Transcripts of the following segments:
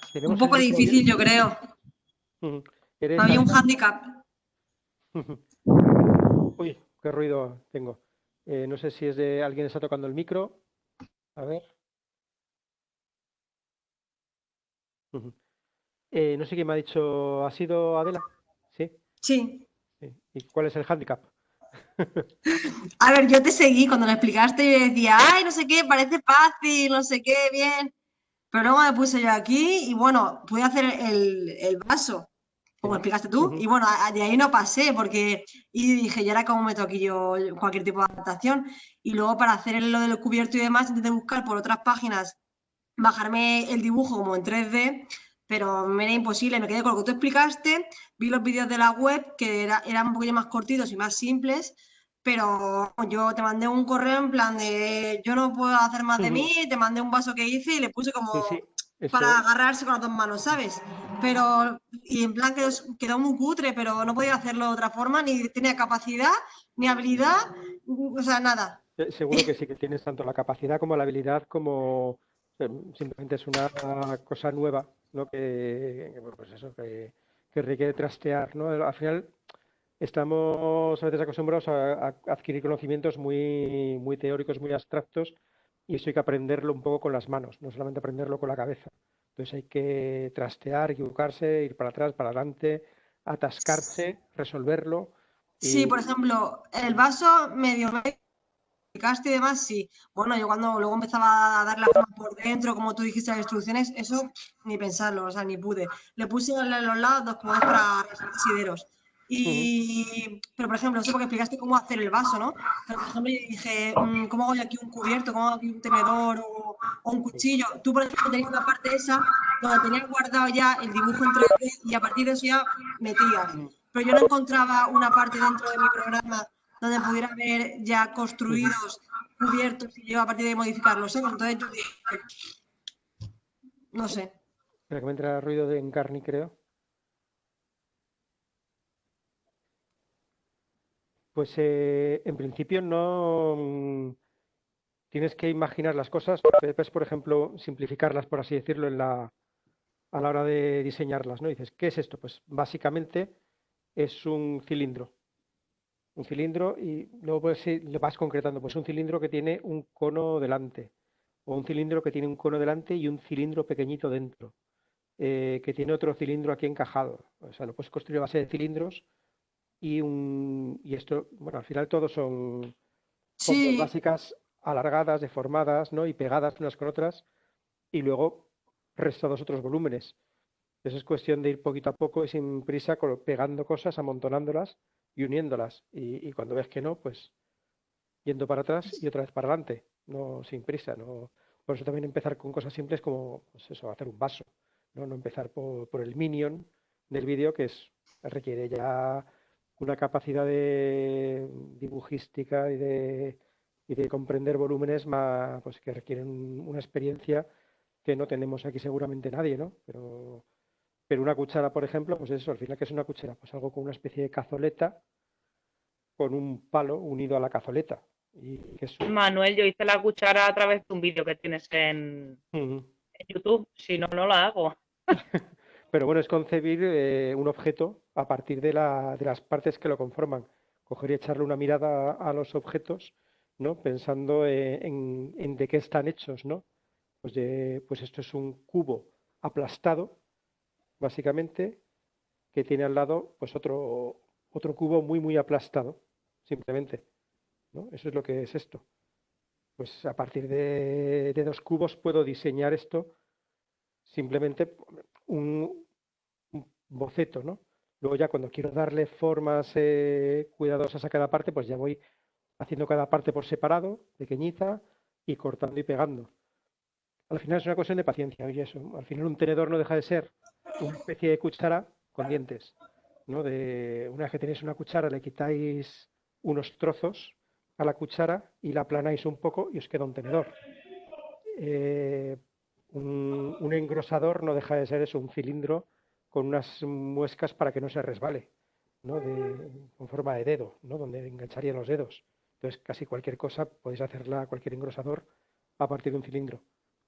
Un Tenemos poco el micro difícil, yo abierto. creo. ¿Eres Había un Adela? hándicap. Uy, qué ruido tengo. No sé si es de alguien está tocando el micro. A ver. No sé quién me ha dicho. ¿Ha sido Adela? Sí. Sí. Sí. ¿Y cuál es el hándicap? A ver, yo te seguí cuando lo explicaste y yo decía, ay, no sé qué, parece fácil, no sé qué, bien. Pero luego me puse yo aquí y bueno, pude hacer el vaso, como Sí. explicaste tú, y bueno, de ahí no pasé porque, y dije, ¿y ahora cómo meto aquí yo cualquier tipo de adaptación? Y luego para hacer lo del cubierto y demás, intenté buscar por otras páginas, bajarme el dibujo como en 3D, pero me era imposible, me quedé con lo que tú explicaste, vi los vídeos de la web que eran un poquillo más cortitos y más simples, pero yo te mandé un correo en plan de yo no puedo hacer más de mí, te mandé un vaso que hice y le puse como Sí, sí. para Eso. agarrarse con las dos manos, ¿sabes? Pero, y en plan quedó muy cutre, pero no podía hacerlo de otra forma, ni tenía capacidad, ni habilidad, o sea, nada. Seguro que sí que tienes tanto la capacidad como la habilidad como simplemente es una cosa nueva, ¿no? Bueno, pues eso, que requiere trastear, ¿no? Al final estamos a veces acostumbrados a adquirir conocimientos muy teóricos, muy abstractos, y eso hay que aprenderlo un poco con las manos, no solamente aprenderlo con la cabeza. Entonces hay que trastear, equivocarse, ir para atrás, para adelante, atascarse, resolverlo. Sí, Y por ejemplo, el vaso medio explicaste y demás, sí. Bueno, yo cuando luego empezaba a dar la forma por dentro, como tú dijiste las instrucciones, eso ni pensarlo, o sea, ni pude. Le puse en los lados como dos para resideros. ujú, Pero por ejemplo, eso porque explicaste cómo hacer el vaso, ¿no? Pero por ejemplo, yo dije, ¿cómo hago yo aquí un cubierto? ¿Cómo hago aquí un tenedor o un cuchillo? Tú, por ejemplo, tenías una parte esa donde tenías guardado ya el dibujo en 3D y a partir de eso ya metías. ujú, Pero yo no encontraba una parte dentro de mi programa donde pudiera haber ya ujú. construidos, cubiertos y yo a partir de modificarlos. Entonces yo dije, no sé. Espera que me entra ruido de Encarni, creo. Pues en principio no tienes que imaginar las cosas. Puedes, por ejemplo, simplificarlas, por así decirlo, a la hora de diseñarlas, ¿no? Dices, ¿qué es esto? Pues básicamente es un cilindro. Un cilindro y luego pues, lo vas concretando. Pues un cilindro que tiene un cono delante. O un cilindro que tiene un cono delante y un cilindro pequeñito dentro. Que tiene otro cilindro aquí encajado. O sea, lo puedes construir a base de cilindros y esto, bueno, al final todos son formas Sí, básicas alargadas, deformadas, ¿no? Y pegadas unas con otras, y luego restados otros volúmenes. Entonces es cuestión de ir poquito a poco y sin prisa pegando cosas, amontonándolas y uniéndolas. Y cuando ves que no, pues yendo para atrás y otra vez para adelante, no sin prisa. No. Por eso también empezar con cosas simples como pues eso, hacer un vaso, ¿no? No empezar por el minion del vídeo, requiere ya una capacidad de dibujística y de comprender volúmenes más, pues, que requieren una experiencia que no tenemos aquí seguramente nadie, ¿no? Pero una cuchara, por ejemplo, pues eso, al final, ¿qué es una cuchara? Pues algo con una especie de cazoleta con un palo unido a la cazoleta. Y que es Manuel, yo hice la cuchara a través de un vídeo que tienes Ujú. en YouTube. Si no, no la hago. Pero bueno, es concebir un objeto a partir de las partes que lo conforman. Coger y echarle una mirada a los objetos, ¿no? Pensando en de qué están hechos, ¿no? Pues esto es un cubo aplastado, básicamente, que tiene al lado pues otro cubo muy aplastado, simplemente, ¿no? Eso es lo que es esto. Pues a partir de dos cubos puedo diseñar esto simplemente un boceto, ¿no? Luego ya cuando quiero darle formas cuidadosas a cada parte, pues ya voy haciendo cada parte por separado, pequeñita, y cortando y pegando. Al final es una cuestión de paciencia, y eso. Al final un tenedor no deja de ser una especie de cuchara con dientes, ¿no? Una vez que tenéis una cuchara, le quitáis unos trozos a la cuchara y la aplanáis un poco y os queda un tenedor. Eh, un engrosador no deja de ser eso, un cilindro con unas muescas para que no se resbale, ¿no? Con forma de dedo, ¿no? Donde engancharían los dedos. Entonces, casi cualquier cosa podéis hacerla, cualquier engrosador, a partir de un cilindro.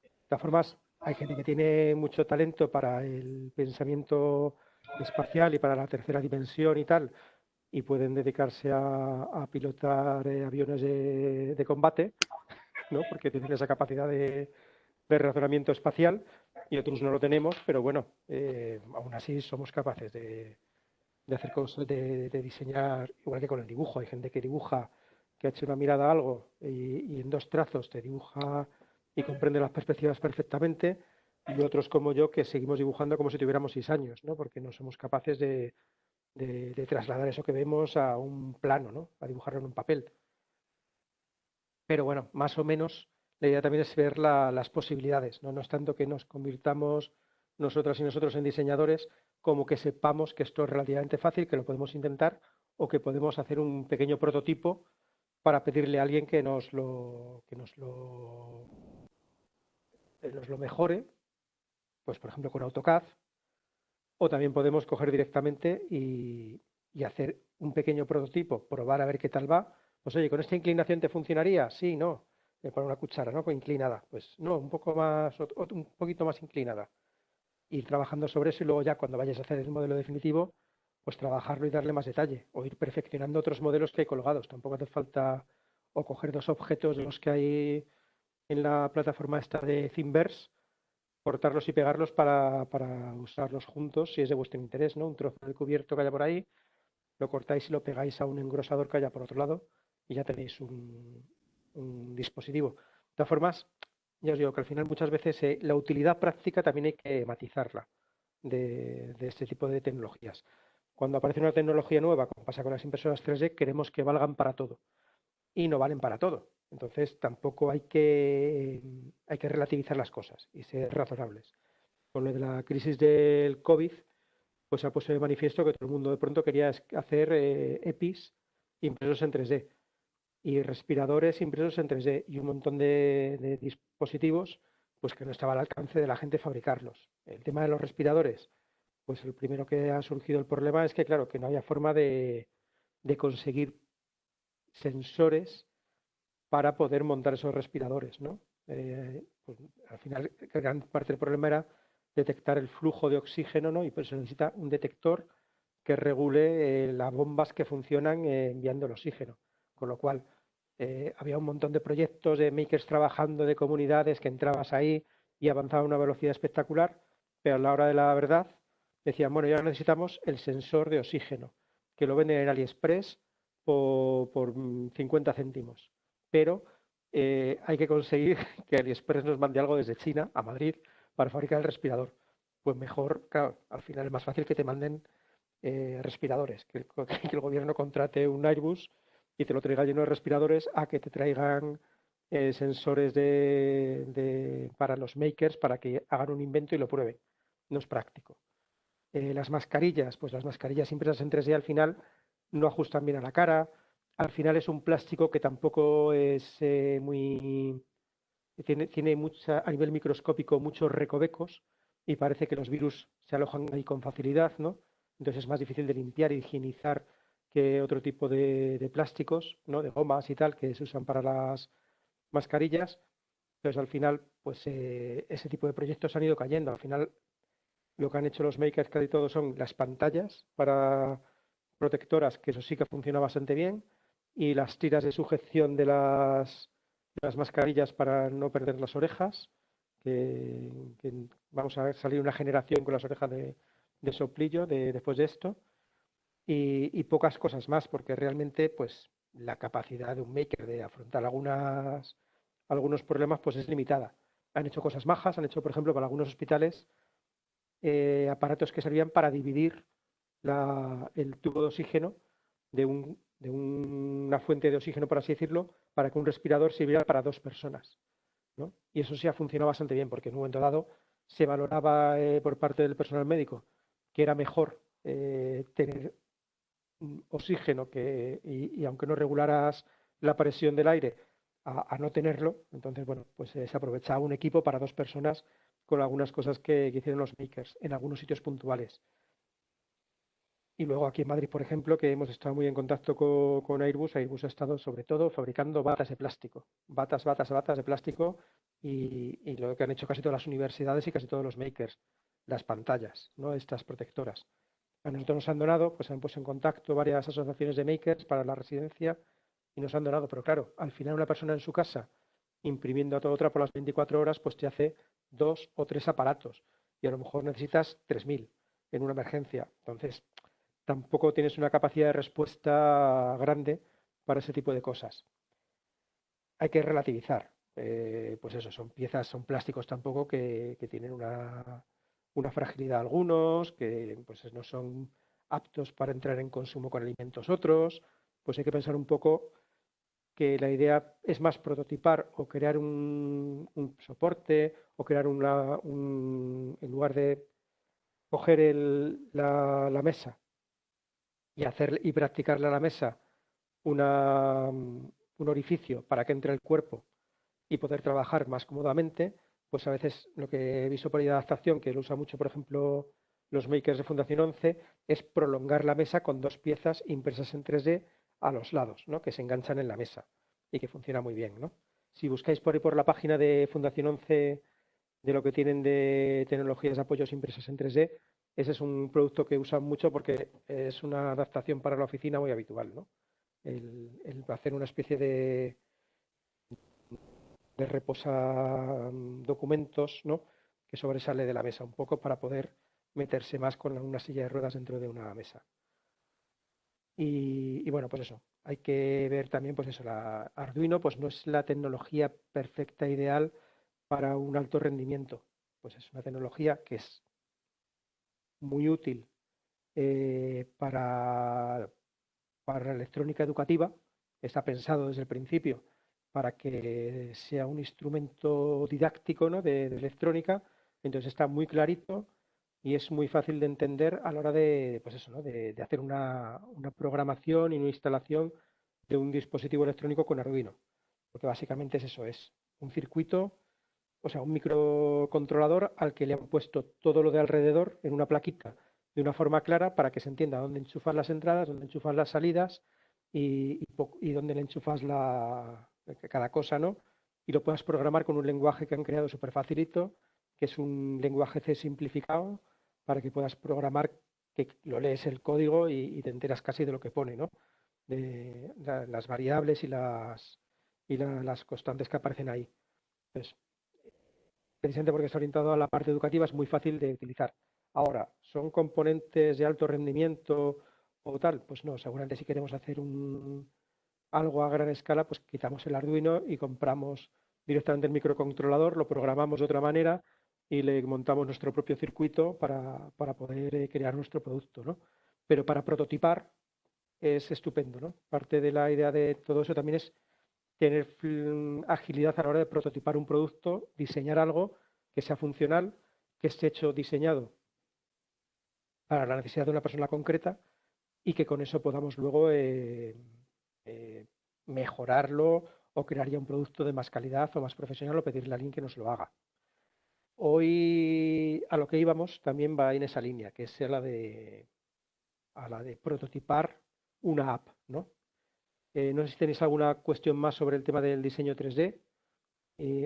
De todas formas, hay gente que tiene mucho talento para el pensamiento espacial y para la tercera dimensión y tal, y pueden dedicarse a pilotar aviones de combate, ¿no? Porque tienen esa capacidad de razonamiento espacial y otros no lo tenemos, pero bueno, aún así somos capaces de hacer cosas, de diseñar, igual que con el dibujo. Hay gente que dibuja, que ha hecho una mirada a algo y en 2 trazos te dibuja y comprende las perspectivas perfectamente, y otros como yo que seguimos dibujando como si tuviéramos 6 años, ¿no? Porque no somos capaces de trasladar eso que vemos a un plano, ¿no? A dibujarlo en un papel. Pero bueno, más o menos la idea también es ver las posibilidades, ¿no? No es tanto que nos convirtamos nosotras y nosotros en diseñadores, como que sepamos que esto es relativamente fácil, que lo podemos intentar o que podemos hacer un pequeño prototipo para pedirle a alguien que nos lo mejore, pues por ejemplo con AutoCAD, o también podemos coger directamente y hacer un pequeño prototipo, probar a ver qué tal va. Pues oye, ¿con esta inclinación te funcionaría? Sí, no. Para una cuchara, ¿no? Con inclinada. Pues no, un poco más, un poquito más inclinada. Ir trabajando sobre eso y luego ya cuando vayas a hacer el modelo definitivo, pues trabajarlo y darle más detalle. O ir perfeccionando otros modelos que hay colgados. Tampoco hace falta o coger 2 objetos de los que hay en la plataforma esta de Thinverse, cortarlos y pegarlos para usarlos juntos si es de vuestro interés, ¿no? Un trozo de cubierto que haya por ahí, lo cortáis y lo pegáis a un engrosador que haya por otro lado y ya tenéis un dispositivo. De todas formas, ya os digo que al final muchas veces la utilidad práctica también hay que matizarla de este tipo de tecnologías. Cuando aparece una tecnología nueva, como pasa con las impresoras 3D, queremos que valgan para todo y no valen para todo. Entonces tampoco hay que relativizar las cosas y ser razonables. Con lo de la crisis del COVID, pues se ha puesto de manifiesto que todo el mundo de pronto quería hacer EPIs impresos en 3D y respiradores impresos en 3D y un montón de dispositivos pues que no estaba al alcance de la gente fabricarlos. El tema de los respiradores, pues el primero que ha surgido el problema es que, claro, que no había forma de conseguir sensores para poder montar esos respiradores, ¿no? Pues, al final, gran parte del problema era detectar el flujo de oxígeno, ¿no? Y pues se necesita un detector que regule las bombas que funcionan enviando el oxígeno. Con lo cual, había un montón de proyectos de makers trabajando, de comunidades que entrabas ahí y avanzaba a una velocidad espectacular, pero a la hora de la verdad decían, bueno, ya necesitamos el sensor de oxígeno, que lo venden en AliExpress por 50 céntimos. Pero hay que conseguir que AliExpress nos mande algo desde China a Madrid para fabricar el respirador. Pues mejor, claro, al final es más fácil que te manden respiradores, que el gobierno contrate un Airbus y te lo traiga lleno de respiradores a que te traigan sensores para los makers para que hagan un invento y lo prueben. No es práctico. Las mascarillas, pues las mascarillas impresas en 3D al final no ajustan bien a la cara. Al final es un plástico que tampoco es muy... Tiene a nivel microscópico muchos recovecos y parece que los virus se alojan ahí con facilidad, ¿no? Entonces es más difícil de limpiar y higienizar que otro tipo de plásticos, ¿no? De gomas y tal, que se usan para las mascarillas. Entonces al final, pues ese tipo de proyectos han ido cayendo. Al final lo que han hecho los makers casi todos son las pantallas para protectoras, que eso sí que funciona bastante bien, y las tiras de sujeción de las mascarillas para no perder las orejas, que vamos a salir una generación con las orejas de soplillo después de esto, y pocas cosas más, porque realmente pues la capacidad de un maker de afrontar algunos problemas pues es limitada. Han hecho cosas majas, han hecho, por ejemplo, para algunos hospitales aparatos que servían para dividir el tubo de oxígeno de una fuente de oxígeno, por así decirlo, para que un respirador sirviera para 2 personas, ¿no? Y eso sí ha funcionado bastante bien, porque en un momento dado se valoraba por parte del personal médico que era mejor tener oxígeno y aunque no regularas la presión del aire, a no tenerlo. Entonces, bueno, pues se aprovechaba un equipo para 2 personas con algunas cosas que hicieron los makers en algunos sitios puntuales. Y luego aquí en Madrid, por ejemplo, que hemos estado muy en contacto con Airbus, Airbus ha estado sobre todo fabricando batas de plástico, batas de plástico y lo que han hecho casi todas las universidades y casi todos los makers, las pantallas, ¿no? Estas protectoras. A nosotros nos han donado, pues han puesto en contacto varias asociaciones de makers para la residencia y nos han donado, pero claro, al final una persona en su casa imprimiendo a todo trapo las 24 horas, pues te hace 2 o 3 aparatos y a lo mejor necesitas 3.000 en una emergencia. Entonces, tampoco tienes una capacidad de respuesta grande para ese tipo de cosas. Hay que relativizar. Pues eso, son piezas, son plásticos tampoco que tienen una fragilidad algunos, que pues no son aptos para entrar en consumo con alimentos otros. Pues hay que pensar un poco que la idea es más prototipar o crear un soporte o crear en lugar de coger la mesa y hacer y practicarle a la mesa un orificio para que entre el cuerpo y poder trabajar más cómodamente, pues a veces lo que he visto por ahí de adaptación, que lo usa mucho, por ejemplo, los makers de Fundación 11, es prolongar la mesa con 2 piezas impresas en 3D a los lados, ¿no? Que se enganchan en la mesa y que funciona muy bien, ¿no? Si buscáis por ahí por la página de Fundación 11 de lo que tienen de tecnologías de apoyos impresas en 3D, ese es un producto que usan mucho porque es una adaptación para la oficina muy habitual, ¿no? El hacer una especie de reposa documentos, ¿no? Que sobresale de la mesa un poco para poder meterse más con una silla de ruedas dentro de una mesa. Y bueno, pues eso, hay que ver también, pues eso, la Arduino pues no es la tecnología perfecta, ideal para un alto rendimiento. Pues es una tecnología que es muy útil para la electrónica educativa, está pensado desde el principio para que sea un instrumento didáctico, ¿no? de electrónica, entonces está muy clarito y es muy fácil de entender a la hora de, pues eso, ¿no? de hacer una programación y una instalación de un dispositivo electrónico con Arduino, porque básicamente es eso, es un circuito, o sea, un microcontrolador al que le han puesto todo lo de alrededor en una plaquita de una forma clara para que se entienda dónde enchufas las entradas, dónde enchufas las salidas y dónde le enchufas cada cosa, ¿no? Y lo puedas programar con un lenguaje que han creado súper facilito, que es un lenguaje C simplificado, para que puedas programar, que lo lees el código y te enteras casi de lo que pone, ¿no? De las variables y las constantes que aparecen ahí. Entonces, precisamente porque está orientado a la parte educativa, es muy fácil de utilizar. Ahora, ¿son componentes de alto rendimiento o tal? Pues no, seguramente si queremos hacer algo a gran escala, pues quitamos el Arduino y compramos directamente el microcontrolador, lo programamos de otra manera y le montamos nuestro propio circuito para poder crear nuestro producto, ¿no? Pero para prototipar es estupendo, ¿no? Parte de la idea de todo eso también es tener agilidad a la hora de prototipar un producto, diseñar algo que sea funcional, que esté hecho, diseñado para la necesidad de una persona concreta y que con eso podamos luego eh, mejorarlo o crear ya un producto de más calidad o más profesional o pedirle a alguien que nos lo haga. Hoy a lo que íbamos también va en esa línea, que es a la de prototipar una app, ¿no? No sé si tenéis alguna cuestión más sobre el tema del diseño 3D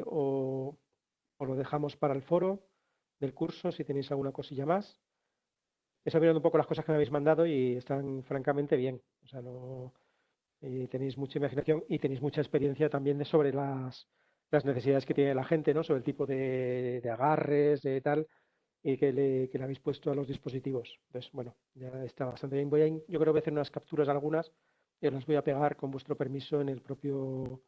o lo dejamos para el foro del curso, si tenéis alguna cosilla más. He estado mirando un poco las cosas que me habéis mandado y están francamente bien. O sea, no, tenéis mucha imaginación y tenéis mucha experiencia también sobre las necesidades que tiene la gente, ¿no? Sobre el tipo de agarres, de tal, y que le habéis puesto a los dispositivos. Entonces, bueno, ya está bastante bien. Yo creo que voy a hacer unas capturas de algunas y os las voy a pegar con vuestro permiso en el propio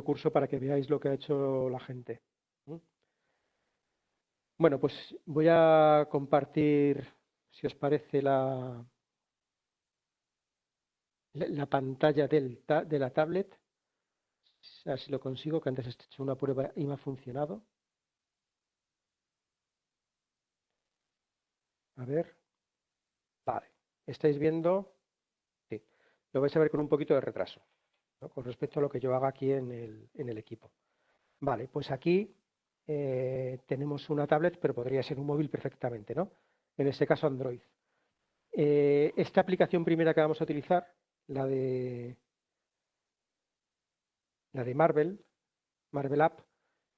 curso para que veáis lo que ha hecho la gente. ¿Mm? Bueno, pues voy a compartir, si os parece, la pantalla de la tablet. A ver si lo consigo, que antes he hecho una prueba y me ha funcionado. A ver, vale. ¿Estáis viendo? Sí. Lo vais a ver con un poquito de retraso, ¿no? Con respecto a lo que yo haga aquí en el equipo. Vale, pues aquí tenemos una tablet, pero podría ser un móvil perfectamente, ¿no? En este caso Android. Esta aplicación primera que vamos a utilizar, la de Marvel App,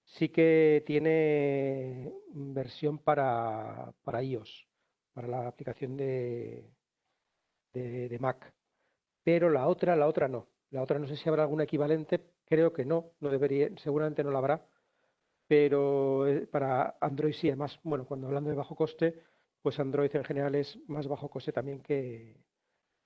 sí que tiene versión para iOS, para la aplicación de Mac. Pero la otra no. La otra no sé si habrá algún equivalente, creo que no debería, seguramente no la habrá, pero para Android sí. Además, bueno, cuando hablando de bajo coste, pues Android en general es más bajo coste también que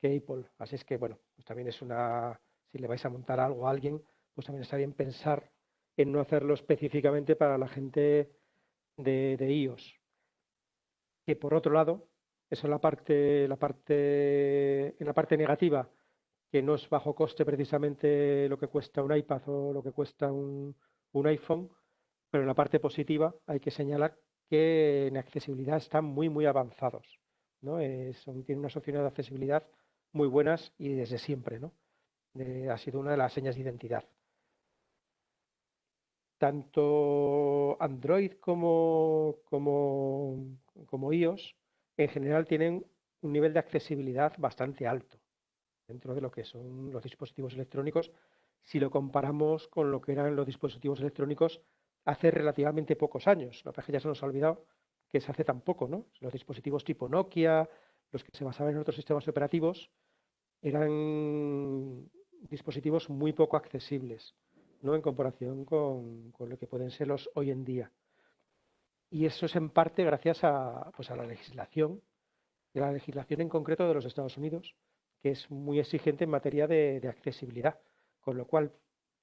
Apple. Así es que, bueno, pues también es si le vais a montar algo a alguien, pues también está bien pensar en no hacerlo específicamente para la gente de iOS. Que por otro lado, eso es en la parte negativa, que no es bajo coste precisamente lo que cuesta un iPad o lo que cuesta un iPhone, pero en la parte positiva hay que señalar que en accesibilidad están muy, muy avanzados, ¿no? Tienen unas opciones de accesibilidad muy buenas y desde siempre, ¿no? Ha sido una de las señas de identidad. Tanto Android como iOS en general tienen un nivel de accesibilidad bastante alto dentro de lo que son los dispositivos electrónicos, si lo comparamos con lo que eran los dispositivos electrónicos hace relativamente pocos años. Lo que pasa es que ya se nos ha olvidado que es hace tan poco, ¿no? Los dispositivos tipo Nokia, los que se basaban en otros sistemas operativos, eran dispositivos muy poco accesibles, ¿no? En comparación con lo que pueden ser los hoy en día. Y eso es en parte gracias pues a la legislación en concreto de los Estados Unidos, que es muy exigente en materia de accesibilidad, con lo cual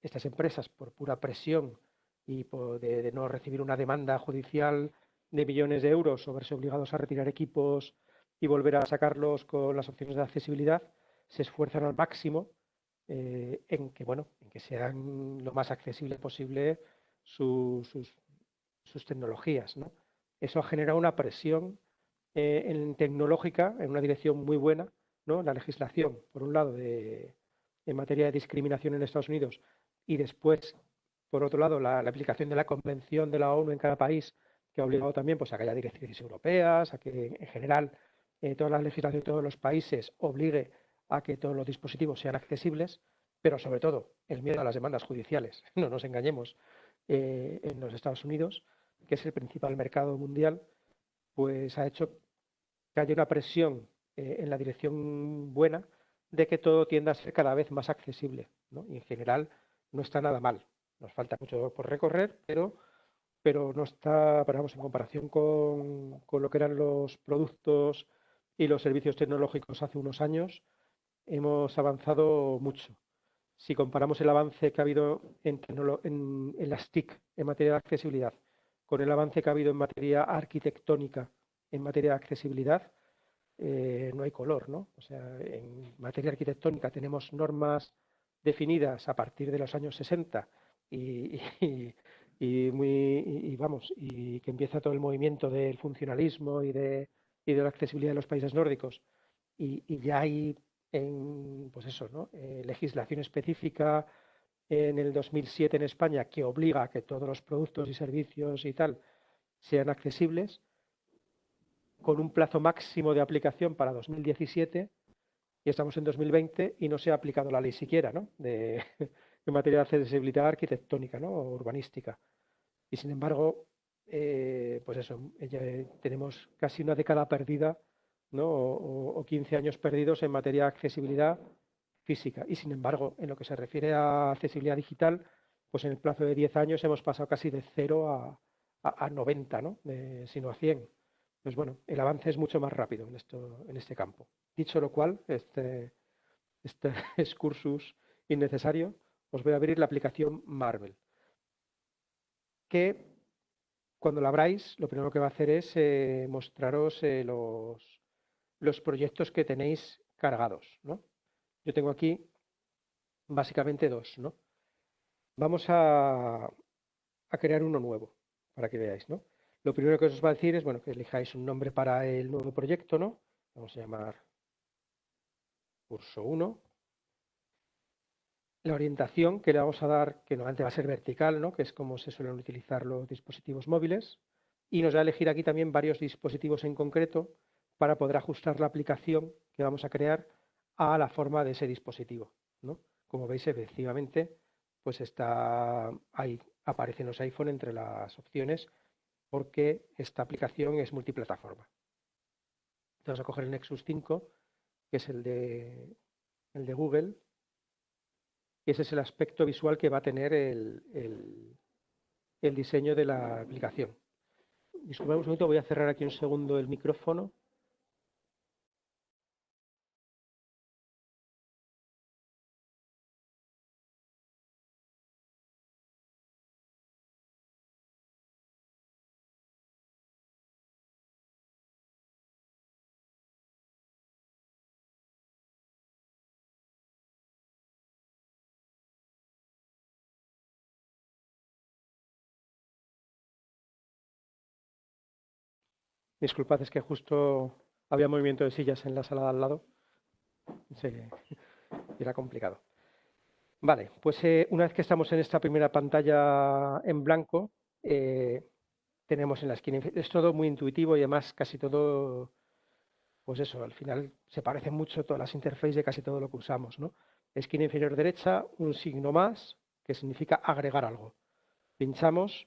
estas empresas, por pura presión y de no recibir una demanda judicial de millones de euros o verse obligados a retirar equipos y volver a sacarlos con las opciones de accesibilidad, se esfuerzan al máximo en que sean lo más accesible posible sus tecnologías, ¿no? Eso ha generado una presión tecnológica en una dirección muy buena, ¿no? La legislación, por un lado, en materia de discriminación en Estados Unidos, y después, por otro lado, la aplicación de la Convención de la ONU en cada país, que ha obligado también pues, a que haya directrices europeas, a que en general toda la legislación de todos los países obligue a que todos los dispositivos sean accesibles, pero sobre todo el miedo a las demandas judiciales, no nos engañemos, en los Estados Unidos, que es el principal mercado mundial, pues ha hecho que haya una presión en la dirección buena de que todo tienda a ser cada vez más accesible, ¿no? Y en general no está nada mal. Nos falta mucho por recorrer, pero no está, vamos, en comparación con lo que eran los productos y los servicios tecnológicos hace unos años, hemos avanzado mucho. Si comparamos el avance que ha habido en las TIC en materia de accesibilidad con el avance que ha habido en materia arquitectónica, en materia de accesibilidad, no hay color, ¿no? O sea, en materia arquitectónica tenemos normas definidas a partir de los años 60 y que empieza todo el movimiento del funcionalismo y de la accesibilidad de los países nórdicos. Y ya hay, pues eso, ¿no? Legislación específica en el 2007 en España que obliga a que todos los productos y servicios y tal sean accesibles, con un plazo máximo de aplicación para 2017, y estamos en 2020 y no se ha aplicado la ley siquiera, ¿no? En materia de accesibilidad arquitectónica, ¿no? O urbanística. Y sin embargo, pues eso, tenemos casi una década perdida, ¿no? O 15 años perdidos en materia de accesibilidad física. Y sin embargo, en lo que se refiere a accesibilidad digital, pues en el plazo de 10 años hemos pasado casi de 0 a 90, ¿no? Sino a 100. Pues bueno, el avance es mucho más rápido en este campo. Dicho lo cual, este excursus innecesario, os voy a abrir la aplicación Marvel, que cuando la abráis, lo primero que va a hacer es mostraros los proyectos que tenéis cargados, ¿no? Yo tengo aquí básicamente dos, ¿no? Vamos a crear uno nuevo para que veáis, ¿no? Lo primero que os va a decir es, bueno, que elijáis un nombre para el nuevo proyecto, ¿no? Vamos a llamar curso 1. La orientación que le vamos a dar, que normalmente va a ser vertical, ¿no? Que es como se suelen utilizar los dispositivos móviles. Y nos va a elegir aquí también varios dispositivos en concreto para poder ajustar la aplicación que vamos a crear a la forma de ese dispositivo, ¿no? Como veis, efectivamente, pues ahí aparecen los iPhone entre las opciones porque esta aplicación es multiplataforma. Vamos a coger el Nexus 5, que es el de Google, y ese es el aspecto visual que va a tener el diseño de la aplicación. Disculpad un segundo, voy a cerrar aquí un segundo el micrófono. Disculpad, es que justo había movimiento de sillas en la sala de al lado. Era complicado. Vale, pues una vez que estamos en esta primera pantalla en blanco, tenemos en la esquina, es todo muy intuitivo y además casi todo, pues eso, al final se parecen mucho todas las interfaces de casi todo lo que usamos, ¿no? Esquina inferior derecha, un signo más, que significa agregar algo. Pinchamos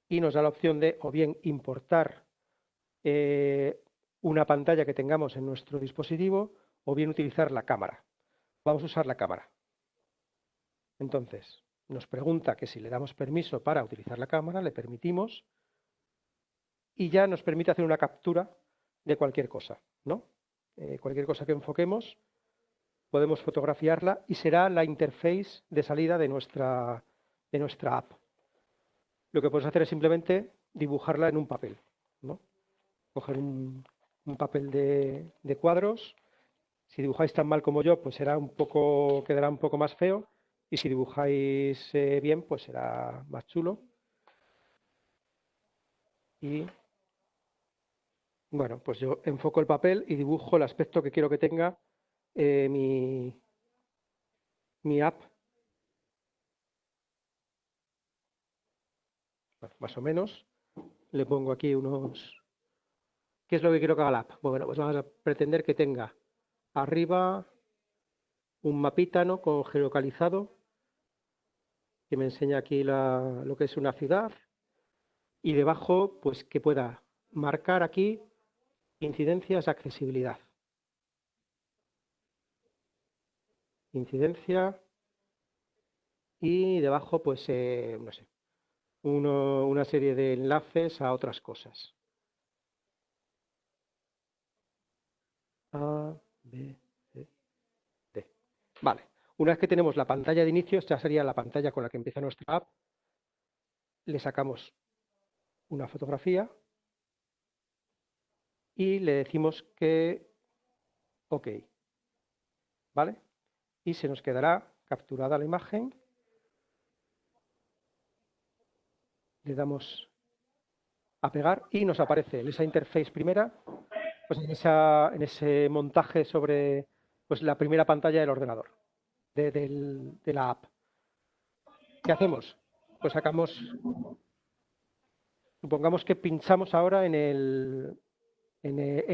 y nos da la opción de o bien importar una pantalla que tengamos en nuestro dispositivo o bien utilizar la cámara. Vamos a usar la cámara. Entonces, nos pregunta que si le damos permiso para utilizar la cámara, le permitimos y ya nos permite hacer una captura de cualquier cosa, ¿no? Cualquier cosa que enfoquemos, podemos fotografiarla y será la interface de salida de nuestra app. Lo que podemos hacer es simplemente dibujarla en un papel, ¿no? Coger un papel de cuadros. Si dibujáis tan mal como yo, pues quedará un poco más feo. Y si dibujáis bien, pues será más chulo. Y bueno, pues yo enfoco el papel y dibujo el aspecto que quiero que tenga mi app. Bueno, más o menos. Le pongo aquí unos... ¿Qué es lo que quiero que haga la app? Bueno, pues vamos a pretender que tenga arriba un mapita, ¿no?, con geolocalizado, que me enseña aquí lo que es una ciudad, y debajo, pues que pueda marcar aquí incidencias de accesibilidad. Incidencia y debajo, pues, no sé, una serie de enlaces a otras cosas. A, B, C, D. Vale. Una vez que tenemos la pantalla de inicio, esta sería la pantalla con la que empieza nuestra app, le sacamos una fotografía y le decimos que OK. ¿Vale? Y se nos quedará capturada la imagen. Le damos a pegar y nos aparece en esa interface primera, pues en ese montaje sobre pues la primera pantalla del ordenador, de la app. ¿Qué hacemos? Pues supongamos que pinchamos ahora en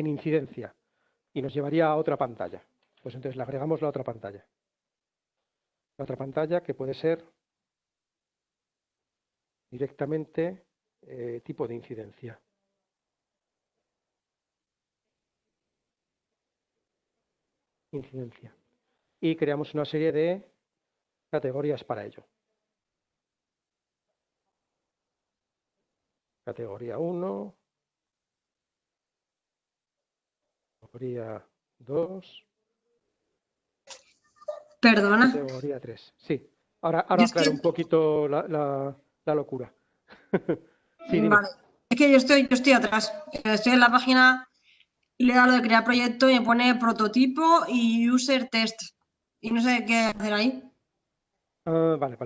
incidencia y nos llevaría a otra pantalla. Pues entonces le agregamos la otra pantalla. La otra pantalla que puede ser directamente tipo de incidencia. Incidencia. Y creamos una serie de categorías para ello. Categoría 1, categoría 2, Perdona. categoría 3. Sí, ahora Es aclaro que... un poquito la locura. Sí, dime. Vale. Es que yo estoy atrás. Estoy en la página y le he dado lo de crear proyecto y me pone prototipo y user test. Y no sé qué hacer ahí. Vale.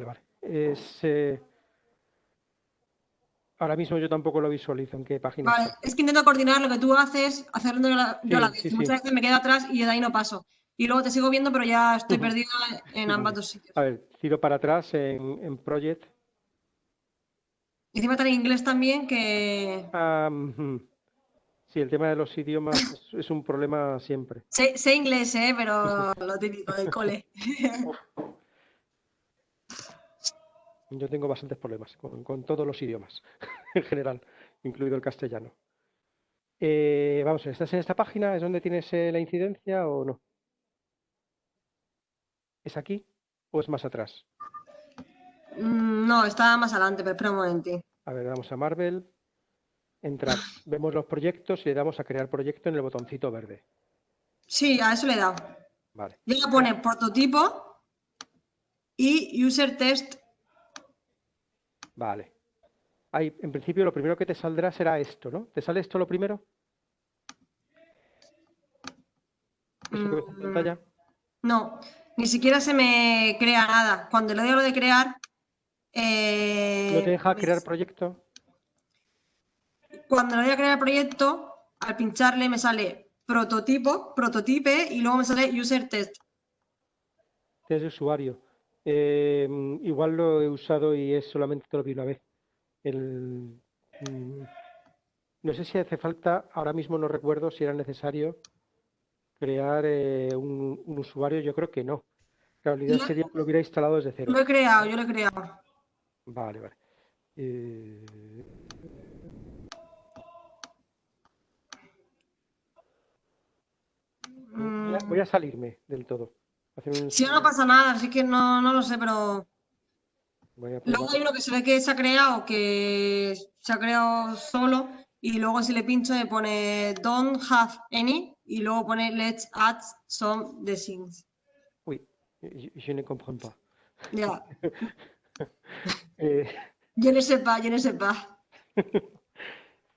Ahora mismo yo tampoco lo visualizo en qué página Vale, está. es que intento coordinar lo que tú haces, hacerlo yo a la vez. Sí. Muchas veces me quedo atrás y de ahí no paso. Y luego te sigo viendo, pero ya estoy perdida en ambas Vale. dos sitios. A ver, tiro para atrás en Project. Y encima está en inglés también que... Sí, el tema de los idiomas es un problema siempre. Sé inglés, pero lo típico del cole. Uf, yo tengo bastantes problemas con todos los idiomas en general, incluido el castellano. Vamos a ver, ¿estás en esta página? ¿Es donde tienes la incidencia o no? ¿Es aquí o es más atrás? No, estaba más adelante, pero espera un momentín. A ver, damos a Marvel, entrar, vemos los proyectos y le damos a crear proyecto en el botoncito verde. Sí, a eso le he dado. Vale. Y ahora pone prototipo y user test. Vale. Ahí, en principio, lo primero que te saldrá será esto, ¿no? ¿Te sale esto lo primero? ¿Eso que ves en pantalla? No, ni siquiera se me crea nada. Cuando le doy a lo de crear, ¿No te deja crear pues, proyecto? cuando le doy a crear proyecto, al pincharle me sale prototipo, prototipe y luego me sale user test. Test de usuario. Igual lo he usado y es solamente te lo vi una vez. No sé si hace falta, ahora mismo no recuerdo si era necesario crear un usuario, yo creo que no. Claro, la idea sería que lo hubiera instalado desde cero. Lo he creado, yo lo he creado. Vale, vale. Voy a salirme del todo. Hacer un Si no, no pasa nada, así que no lo sé, pero Voy a luego probar. hay uno que se ve que se ha creado solo y luego si le pincho me pone don't have any y luego pone let's add some designs. Uy, je ne comprends pas. Ya, Eh, yo no sé pas.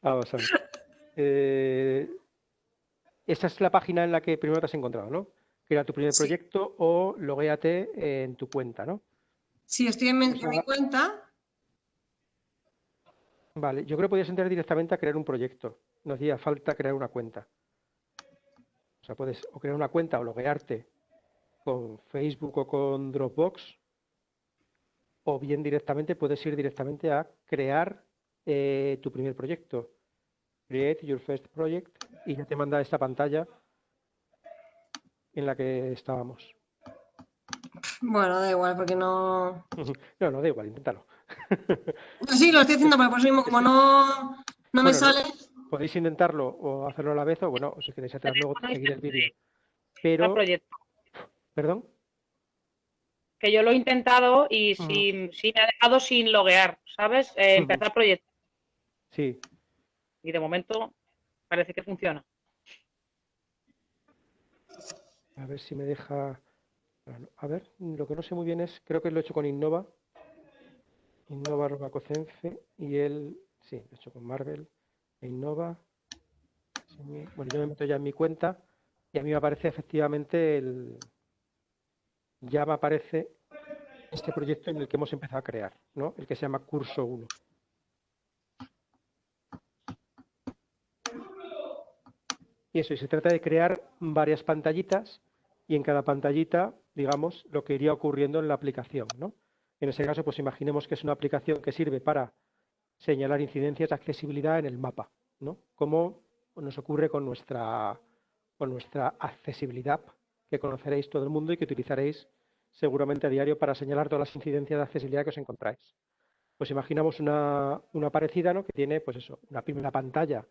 Vamos a ver. Esta es la página en la que primero te has encontrado, ¿no? Crea tu primer Sí, proyecto o loguéate en tu cuenta, ¿no? sí, estoy Pues en mi cuenta. vale, yo creo que podías entrar directamente a crear un proyecto. No hacía falta crear una cuenta. O sea, puedes o crear una cuenta o loguearte con Facebook o con Dropbox, o bien directamente puedes ir directamente a crear tu primer proyecto. Create your first project y ya te manda esta pantalla en la que estábamos. Bueno, da igual, porque no. No, no, da igual, inténtalo. Sí, lo estoy haciendo, pero por eso mismo, como no me Bueno, no, sale. podéis intentarlo o hacerlo a la vez o bueno, si queréis atrás luego Teléfono y seguir el vídeo. el Pero, proyecto. perdón. Que yo lo he intentado y Ujú, sí me ha dejado sin loguear, ¿sabes? ujú, Empezar proyecto. sí, Y de momento parece que funciona. a ver si me deja. A ver, lo que no sé muy bien es, creo que lo he hecho con Innova, Innova y él, sí, lo he hecho con Marvel, e Innova. Bueno, yo me meto ya en mi cuenta y a mí me aparece efectivamente ya me aparece este proyecto en el que hemos empezado a crear, ¿no? El que se llama Curso 1. Y eso, y se trata de crear varias pantallitas y en cada pantallita, digamos, lo que iría ocurriendo en la aplicación, ¿no? En ese caso, pues imaginemos que es una aplicación que sirve para señalar incidencias de accesibilidad en el mapa, ¿no? Como nos ocurre con nuestra accesibilidad, que conoceréis todo el mundo y que utilizaréis seguramente a diario para señalar todas las incidencias de accesibilidad que os encontráis. Pues imaginamos una parecida, ¿no? Que tiene, pues eso, una primera pantalla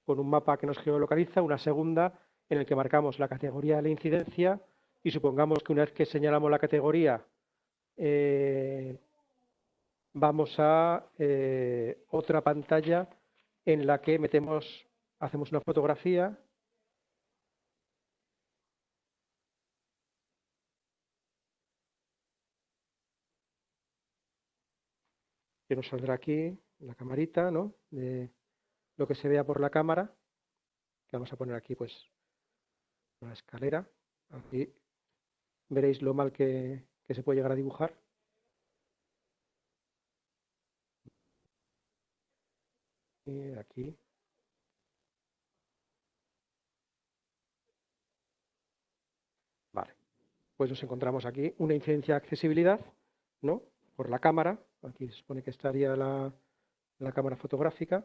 con un mapa que nos geolocaliza, una segunda en el que marcamos la categoría de la incidencia y supongamos que una vez que señalamos la categoría vamos a otra pantalla en la que hacemos una fotografía que nos saldrá aquí, la camarita, ¿no? De lo que se vea por la cámara, que vamos a poner aquí pues una escalera, aquí veréis lo mal que se puede llegar a dibujar. Y aquí. Vale. Pues nos encontramos aquí una incidencia de accesibilidad, ¿no? Por la cámara. Aquí se supone que estaría la cámara fotográfica.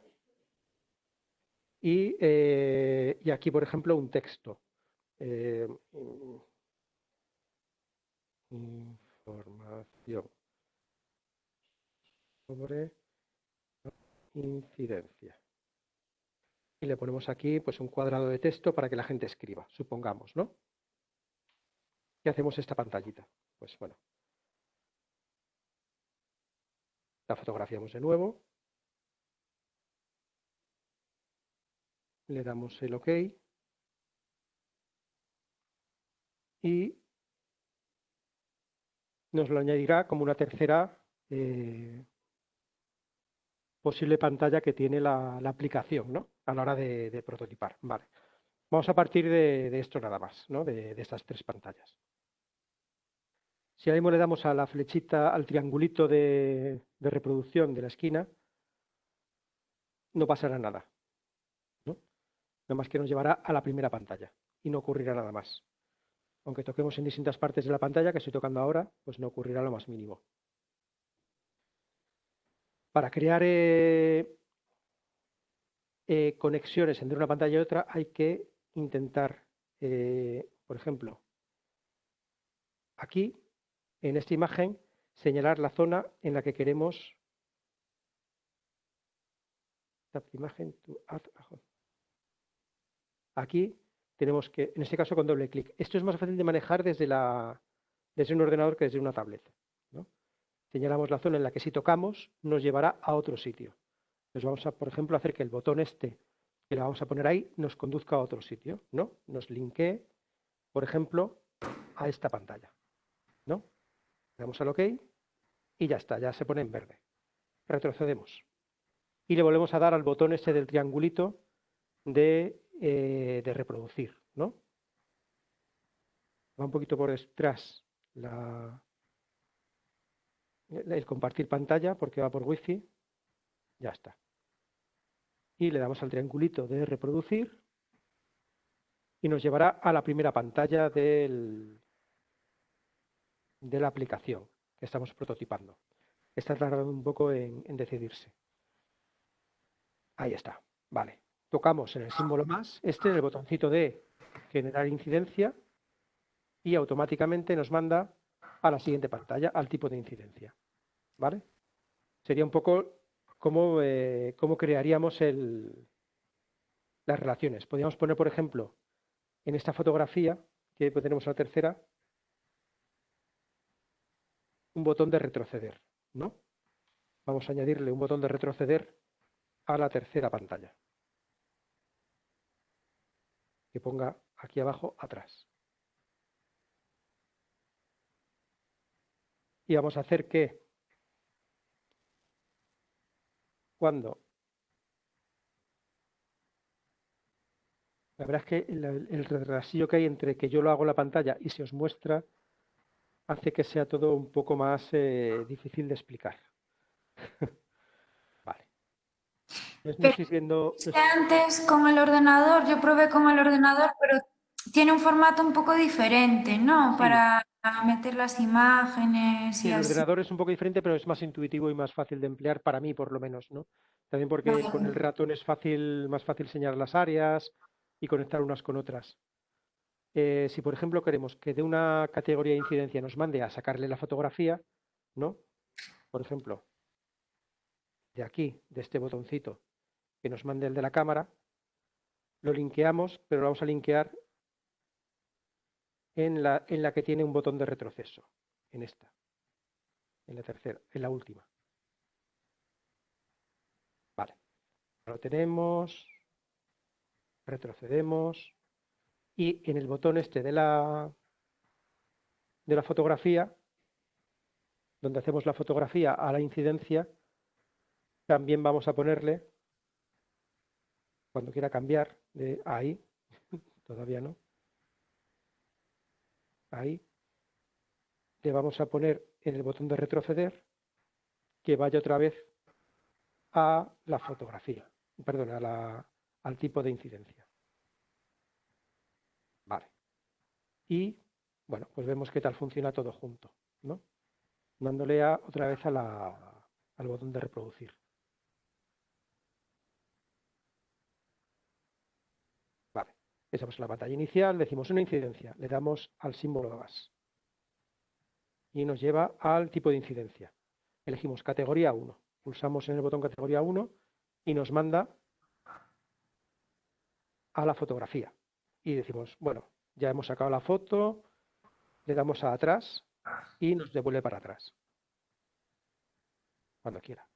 Y aquí, por ejemplo, un texto. Información sobre incidencia. Y le ponemos aquí pues un cuadrado de texto para que la gente escriba, supongamos, ¿no? ¿Qué hacemos esta pantallita? Pues bueno, la fotografiamos de nuevo, le damos el OK y nos lo añadirá como una tercera posible pantalla que tiene la aplicación, ¿no? A la hora de prototipar. Vale. Vamos a partir de esto nada más, ¿no? De estas tres pantallas. Si ahora mismo le damos a la flechita, al triangulito de reproducción de la esquina, no pasará nada, ¿no? Nada más que nos llevará a la primera pantalla y no ocurrirá nada más. Aunque toquemos en distintas partes de la pantalla, que estoy tocando ahora, pues no ocurrirá lo más mínimo. Para crear conexiones entre una pantalla y otra hay que intentar, por ejemplo, aquí, en esta imagen, señalar la zona en la que queremos imagen to add a home. Aquí tenemos que, en este caso con doble clic. Esto es más fácil de manejar desde un ordenador que desde una tablet, ¿no? Señalamos la zona en la que si tocamos nos llevará a otro sitio. Nos vamos a, por ejemplo, hacer que el botón este que le vamos a poner ahí nos conduzca a otro sitio, ¿no? Nos linkee, por ejemplo, a esta pantalla, ¿no? Le damos al OK y ya está, ya se pone en verde. Retrocedemos. Y le volvemos a dar al botón este del triangulito de reproducir, ¿no? Va un poquito por detrás el compartir pantalla porque va por Wi-Fi. Ya está. Y le damos al triangulito de reproducir y nos llevará a la primera pantalla de la aplicación que estamos prototipando. Está tardando un poco en decidirse. Ahí está. Vale. Tocamos en el símbolo más, en el botoncito de generar incidencia y automáticamente nos manda a la siguiente pantalla, al tipo de incidencia. ¿Vale? Sería un poco cómo crearíamos las relaciones. Podríamos poner, por ejemplo, en esta fotografía, que tenemos la tercera, un botón de retroceder, ¿no? Vamos a añadirle un botón de retroceder a la tercera pantalla. Que ponga aquí abajo atrás. Y vamos a hacer que cuando... La verdad es que el retrasillo que hay entre que yo lo hago en la pantalla y se os muestra hace que sea todo un poco más difícil de explicar. Vale. No estáis viendo... Antes con el ordenador, yo probé con el ordenador, pero tiene un formato un poco diferente, ¿no? Sí. Para meter las imágenes Sí, y el así. ordenador es un poco diferente, pero es más intuitivo y más fácil de emplear para mí, por lo menos, ¿no? También porque con el ratón es más fácil señalar las áreas y conectar unas con otras. Si, por ejemplo, queremos que de una categoría de incidencia nos mande a sacarle la fotografía, ¿no? Por ejemplo, de aquí, de este botoncito, que nos mande el de la cámara, lo linkeamos, pero lo vamos a linkear en la que tiene un botón de retroceso, en esta, en la tercera, en la última. Vale, lo tenemos, retrocedemos y en el botón este de la fotografía, donde hacemos la fotografía a la incidencia, también vamos a ponerle, cuando quiera cambiar, de ahí, todavía no, ahí, le vamos a poner en el botón de retroceder que vaya otra vez a la fotografía, perdón, al tipo de incidencia. Vale. Y, bueno, pues vemos qué tal funciona todo junto, ¿no? Dándole otra vez al botón de reproducir. Estamos en la pantalla inicial, decimos una incidencia, le damos al símbolo más y nos lleva al tipo de incidencia. Elegimos categoría 1, pulsamos en el botón categoría 1 y nos manda a la fotografía. Y decimos, bueno, ya hemos sacado la foto, le damos a atrás y nos devuelve para atrás. Cuando quiera.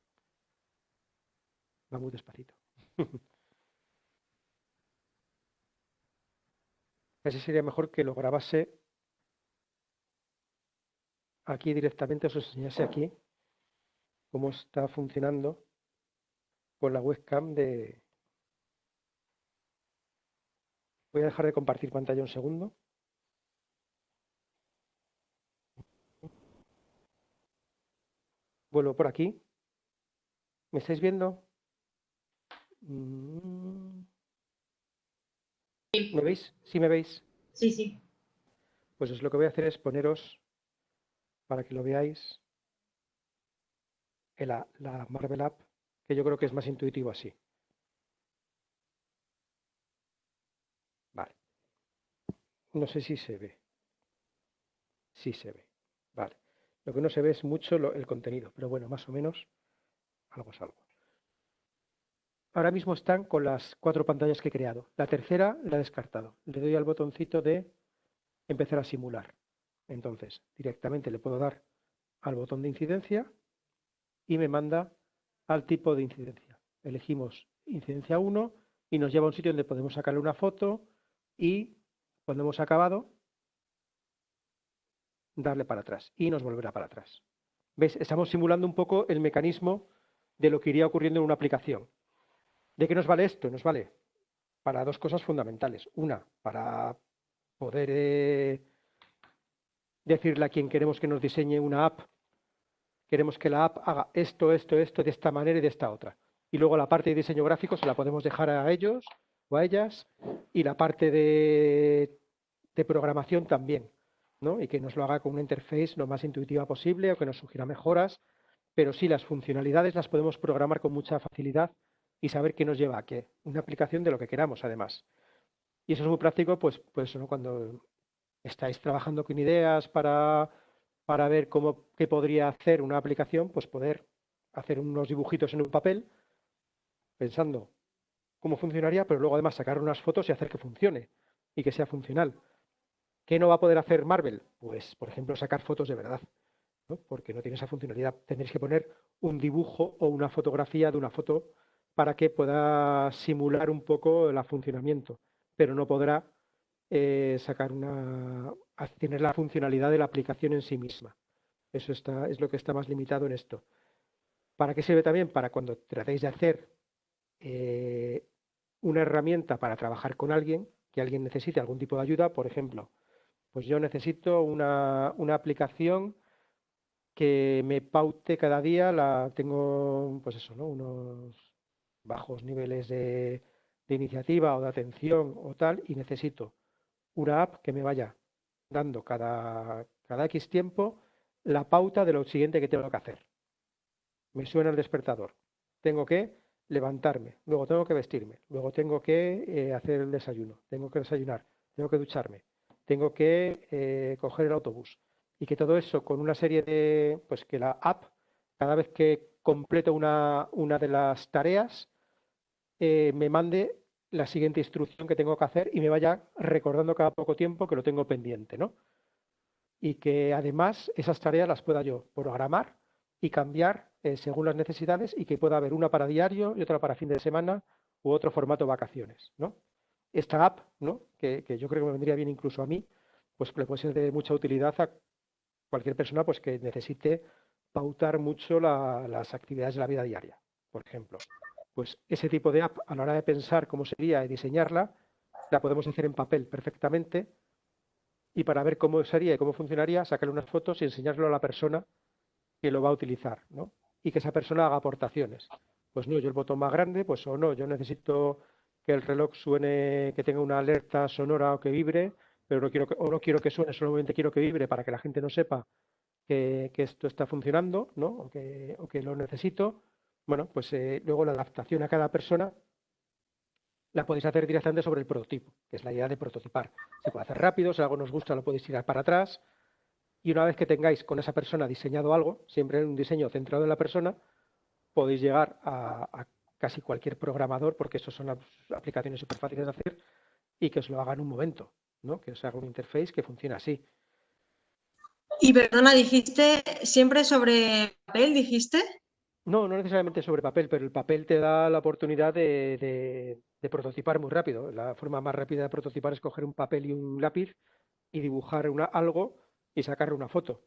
Va muy despacito. Casi sería mejor que lo grabase aquí directamente, os enseñase aquí cómo está funcionando con la webcam de... Voy a dejar de compartir pantalla un segundo. Vuelvo por aquí. ¿Me estáis viendo? ¿Me veis? ¿Sí me veis? Sí, sí. Pues lo que voy a hacer es poneros, para que lo veáis, la Marvel App, que yo creo que es más intuitivo así. Vale. No sé si se ve. Sí se ve. Vale. Lo que no se ve es mucho el contenido, pero bueno, más o menos algo es algo. Ahora mismo están con las 4 pantallas que he creado. La tercera la he descartado. Le doy al botoncito de empezar a simular. Entonces, directamente le puedo dar al botón de incidencia y me manda al tipo de incidencia. Elegimos incidencia 1 y nos lleva a un sitio donde podemos sacarle una foto y cuando hemos acabado, darle para atrás y nos volverá para atrás. ¿Ves? Estamos simulando un poco el mecanismo de lo que iría ocurriendo en una aplicación. ¿De qué nos vale esto? Nos vale para 2 cosas fundamentales. Una, para poder decirle a quien queremos que nos diseñe una app, queremos que la app haga esto, esto, esto, de esta manera y de esta otra. Y luego la parte de diseño gráfico se la podemos dejar a ellos o a ellas, y la parte de programación también, ¿no? Y que nos lo haga con una interface lo más intuitiva posible o que nos sugiera mejoras, pero sí las funcionalidades las podemos programar con mucha facilidad y saber qué nos lleva a qué. Una aplicación de lo que queramos, además. Y eso es muy práctico, pues ¿no? Cuando estáis trabajando con ideas para ver qué podría hacer una aplicación, pues poder hacer unos dibujitos en un papel pensando cómo funcionaría, pero luego además sacar unas fotos y hacer que funcione y que sea funcional. ¿Qué no va a poder hacer Marvel? Pues, por ejemplo, sacar fotos de verdad, ¿no? Porque no tiene esa funcionalidad. Tendréis que poner un dibujo o una fotografía de una foto para que pueda simular un poco el funcionamiento, pero no podrá tener la funcionalidad de la aplicación en sí misma. Eso es lo que está más limitado en esto. ¿Para qué sirve también? Para cuando tratéis de hacer una herramienta para trabajar con alguien, que alguien necesite algún tipo de ayuda. Por ejemplo, pues yo necesito una aplicación que me paute cada día, tengo pues eso, ¿no? Unos bajos niveles de iniciativa o de atención o tal, y necesito una app que me vaya dando cada X tiempo la pauta de lo siguiente que tengo que hacer. Me suena el despertador. Tengo que levantarme, luego tengo que vestirme, luego tengo que hacer el desayuno, tengo que desayunar, tengo que ducharme, tengo que coger el autobús. Y que todo eso con una serie de, pues que la app, cada vez que completo una de las tareas, me mande la siguiente instrucción que tengo que hacer y me vaya recordando cada poco tiempo que lo tengo pendiente, ¿no? Y que además esas tareas las pueda yo programar y cambiar según las necesidades, y que pueda haber una para diario y otra para fin de semana u otro formato vacaciones, ¿no? Esta app, ¿no? que yo creo que me vendría bien incluso a mí, pues le puede ser de mucha utilidad a cualquier persona pues que necesite pautar mucho las actividades de la vida diaria, por ejemplo. Pues ese tipo de app, a la hora de pensar cómo sería y diseñarla, la podemos hacer en papel perfectamente, y para ver cómo sería y cómo funcionaría, sacarle unas fotos y enseñarlo a la persona que lo va a utilizar, ¿no? Y que esa persona haga aportaciones. Pues no, yo el botón más grande, pues o no, yo necesito que el reloj suene, que tenga una alerta sonora o que vibre, pero no quiero que suene, solamente quiero que vibre para que la gente no sepa que esto está funcionando, ¿no? O que lo necesito. Bueno, pues luego la adaptación a cada persona la podéis hacer directamente sobre el prototipo, que es la idea de prototipar. Se puede hacer rápido, si algo nos gusta lo podéis tirar para atrás, y una vez que tengáis con esa persona diseñado algo, siempre en un diseño centrado en la persona, podéis llegar a casi cualquier programador, porque eso son aplicaciones súper fáciles de hacer, y que os lo haga en un momento, ¿no? Que os haga un interface que funcione así. Y perdona, dijiste siempre sobre papel, dijiste. No, no necesariamente sobre papel, pero el papel te da la oportunidad de prototipar muy rápido. La forma más rápida de prototipar es coger un papel y un lápiz y dibujar algo y sacarle una foto.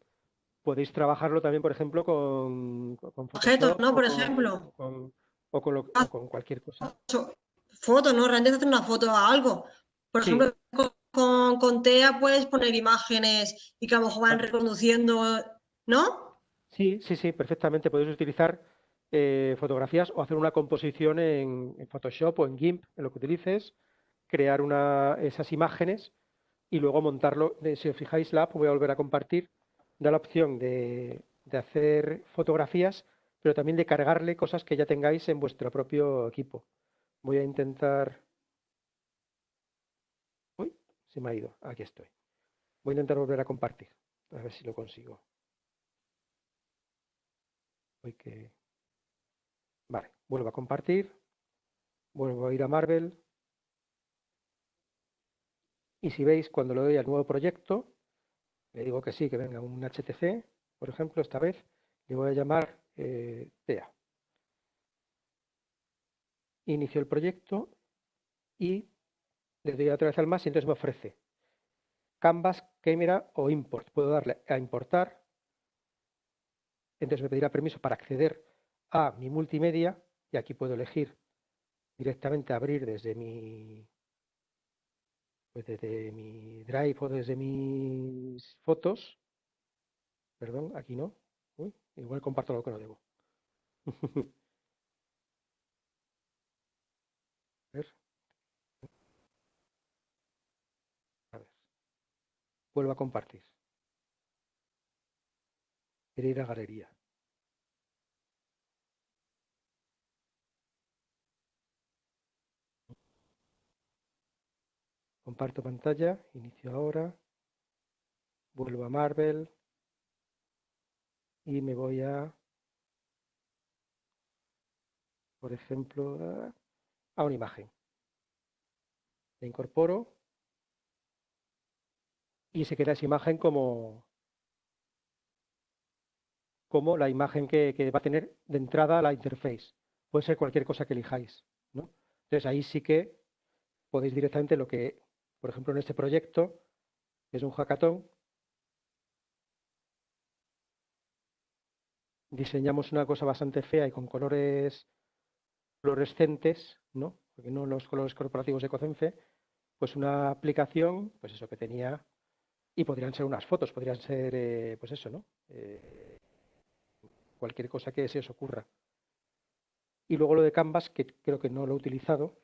Podéis trabajarlo también, por ejemplo, con Objetos, Photoshop ¿no? o Por ejemplo. o con cualquier cosa. Fotos, ¿no? Realmente hacer una foto a algo. Por Sí, ejemplo, con TEA puedes poner imágenes y que a lo mejor van claro. reconduciendo, ¿no? Sí, sí, sí, perfectamente. Podéis utilizar fotografías o hacer una composición en Photoshop o en GIMP, en lo que utilices, crear esas imágenes y luego montarlo. Si os fijáis, la app, voy a volver a compartir, da la opción de hacer fotografías, pero también de cargarle cosas que ya tengáis en vuestro propio equipo. Voy a intentar... Uy, se me ha ido. Aquí estoy. Voy a intentar volver a compartir. A ver si lo consigo. Vale, vuelvo a compartir. Vuelvo a ir a Marvel. Y si veis, cuando le doy al nuevo proyecto, le digo que sí, que venga un HTC, por ejemplo, esta vez, le voy a llamar TEA. Inicio el proyecto y le doy otra vez al más y entonces me ofrece Canvas, Camera o Import. Puedo darle a importar, entonces me pedirá permiso para acceder a mi multimedia y aquí puedo elegir directamente abrir desde desde mi Drive o desde mis fotos. Perdón, aquí no. Uy, igual comparto lo que no debo. A ver, a ver. Vuelvo a compartir. Quiero ir a galería. Comparto pantalla, inicio ahora, vuelvo a Marvel y me voy por ejemplo, a una imagen. La incorporo y se queda esa imagen como la imagen que va a tener de entrada la interface. Puede ser cualquier cosa que elijáis, ¿no? Entonces ahí sí que podéis directamente por ejemplo, en este proyecto, que es un hackathon, diseñamos una cosa bastante fea y con colores fluorescentes, ¿no? Porque no los colores corporativos de Cocenfe, pues una aplicación, pues eso que tenía, y podrían ser unas fotos, podrían ser, pues eso, ¿no? Cualquier cosa que se os ocurra. Y luego lo de Canvas, que creo que no lo he utilizado,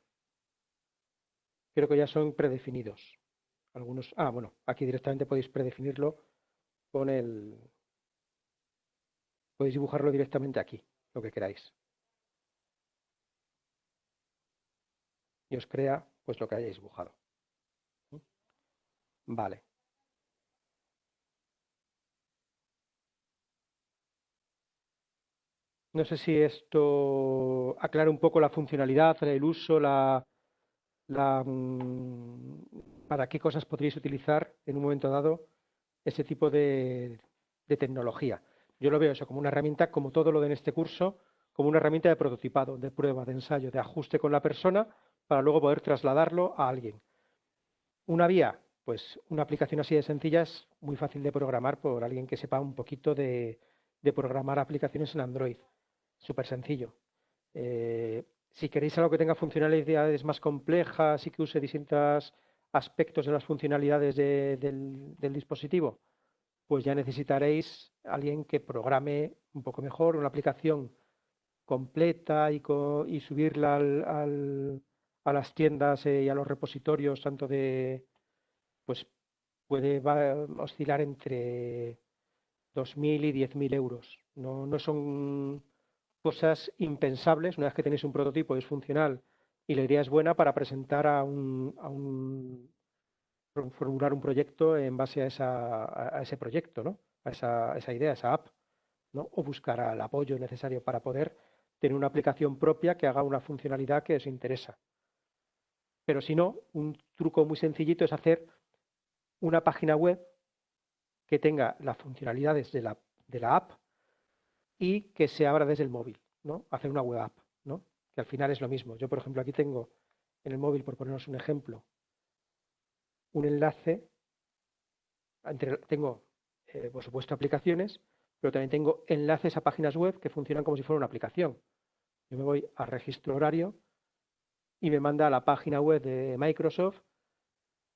creo que ya son predefinidos. Algunos, bueno, aquí directamente podéis predefinirlo podéis dibujarlo directamente aquí, lo que queráis. Y os crea, pues, lo que hayáis dibujado. Vale. No sé si esto aclara un poco la funcionalidad, el uso, para qué cosas podríais utilizar en un momento dado ese tipo de tecnología. Yo lo veo eso como una herramienta, como todo lo de en este curso, como una herramienta de prototipado, de prueba, de ensayo, de ajuste con la persona para luego poder trasladarlo a alguien. Una vía, pues una aplicación así de sencilla es muy fácil de programar por alguien que sepa un poquito de programar aplicaciones en Android. Súper sencillo. Si queréis algo que tenga funcionalidades más complejas y que use distintos aspectos de las funcionalidades del dispositivo, pues ya necesitaréis alguien que programe un poco mejor una aplicación completa y subirla a las tiendas y a los repositorios, tanto pues puede oscilar entre 2.000 y 10.000 euros. No son cosas impensables. Una vez que tenéis un prototipo y es funcional Y la idea es buena para presentar formular un proyecto en base a ese proyecto, ¿no? A esa idea, a esa app, ¿no? O buscar el apoyo necesario para poder tener una aplicación propia que haga una funcionalidad que os interesa. Pero si no, un truco muy sencillito es hacer una página web que tenga las funcionalidades de la app y que se abra desde el móvil, ¿no? Hacer una web app, ¿no? Que al final es lo mismo. Yo, por ejemplo, aquí tengo en el móvil, por ponernos un ejemplo, un enlace. Tengo, por supuesto, aplicaciones, pero también tengo enlaces a páginas web que funcionan como si fuera una aplicación. Yo me voy a registro horario y me manda a la página web de Microsoft,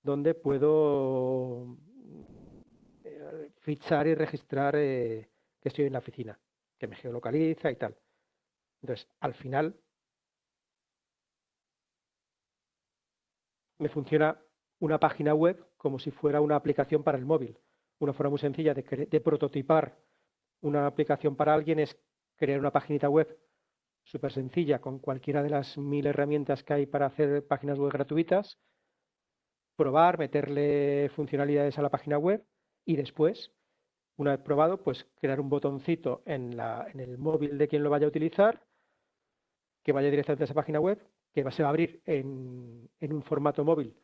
donde puedo fichar y registrar que estoy en la oficina, que me geolocaliza y tal. Entonces, al final, me funciona una página web como si fuera una aplicación para el móvil. Una forma muy sencilla de prototipar una aplicación para alguien es crear una paginita web súper sencilla con cualquiera de las 1000 herramientas que hay para hacer páginas web gratuitas, probar, meterle funcionalidades a la página web y después, una vez probado, pues crear un botoncito en el móvil de quien lo vaya a utilizar, que vaya directamente a esa página web, que se va a abrir en un formato móvil.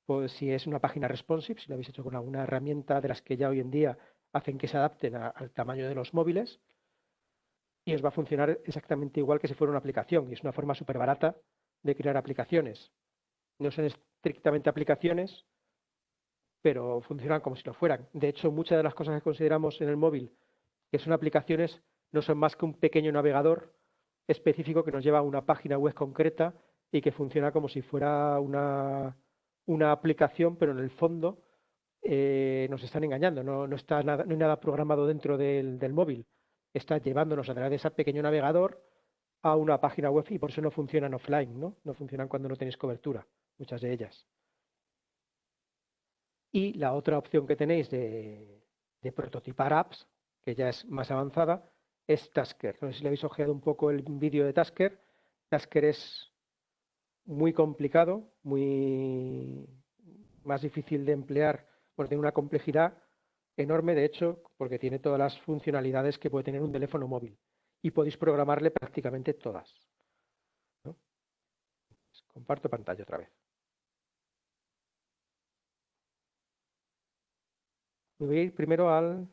Pues si es una página responsive, si lo habéis hecho con alguna herramienta de las que ya hoy en día hacen que se adapten al tamaño de los móviles, y os va a funcionar exactamente igual que si fuera una aplicación. Y es una forma súper barata de crear aplicaciones. No son estrictamente aplicaciones, pero funcionan como si lo fueran. De hecho, muchas de las cosas que consideramos en el móvil que son aplicaciones no son más que un pequeño navegador específico que nos lleva a una página web concreta y que funciona como si fuera una aplicación, pero en el fondo nos están engañando. No hay nada programado dentro del móvil. Está llevándonos a través de ese pequeño navegador a una página web y por eso no funcionan offline, ¿no? No funcionan cuando no tenéis cobertura, muchas de ellas. Y la otra opción que tenéis de prototipar apps, que ya es más avanzada, es Tasker. No sé si le habéis ojeado un poco el vídeo de Tasker. Tasker es muy complicado, muy más difícil de emplear, porque tiene una complejidad enorme, de hecho, porque tiene todas las funcionalidades que puede tener un teléfono móvil y podéis programarle prácticamente todas, ¿no? Comparto pantalla otra vez. Me voy a ir primero al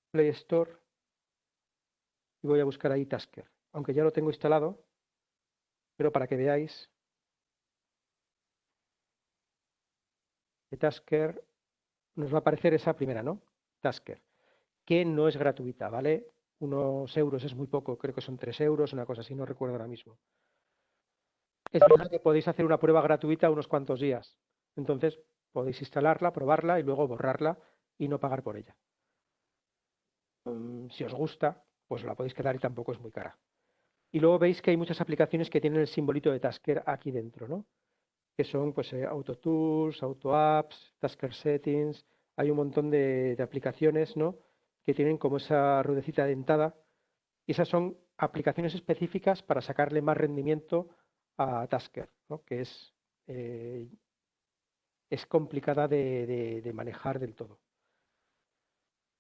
Play Store y voy a buscar ahí Tasker, aunque ya lo tengo instalado, pero para que veáis que Tasker nos va a aparecer esa primera, ¿no? Tasker, que no es gratuita, ¿vale? Unos euros es muy poco, creo que son 3 euros, una cosa así, no recuerdo ahora mismo. Es verdad que podéis hacer una prueba gratuita unos cuantos días, entonces podéis instalarla, probarla y luego borrarla y no pagar por ella. Si os gusta, pues la podéis quedar y tampoco es muy cara. Y luego veis que hay muchas aplicaciones que tienen el simbolito de Tasker aquí dentro, ¿no? Que son pues AutoTools, AutoApps, Tasker Settings. Hay un montón de aplicaciones, ¿no? Que tienen como esa ruedecita dentada. Y esas son aplicaciones específicas para sacarle más rendimiento a Tasker, ¿no? Que es complicada de manejar del todo.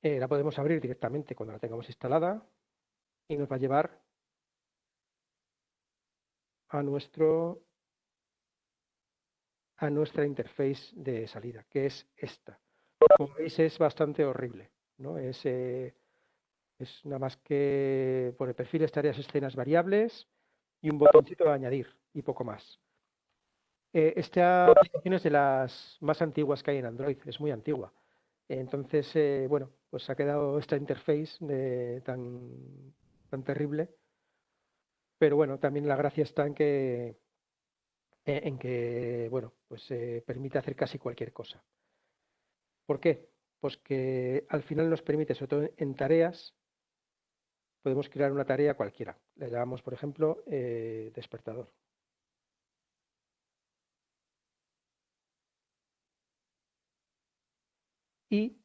La podemos abrir directamente cuando la tengamos instalada y nos va a llevar a nuestra interface de salida, que es esta. Como veis, es bastante horrible, ¿no? Es nada más que por el perfil, tareas, escenas, variables y un botoncito de añadir y poco más. Esta aplicación es de las más antiguas que hay en Android, es muy antigua. Entonces, bueno, pues ha quedado esta interface tan terrible. Pero bueno, también la gracia está en que bueno, pues permite hacer casi cualquier cosa. ¿Por qué? Pues que al final nos permite, sobre todo en tareas, podemos crear una tarea cualquiera. Le llamamos, por ejemplo, despertador. Y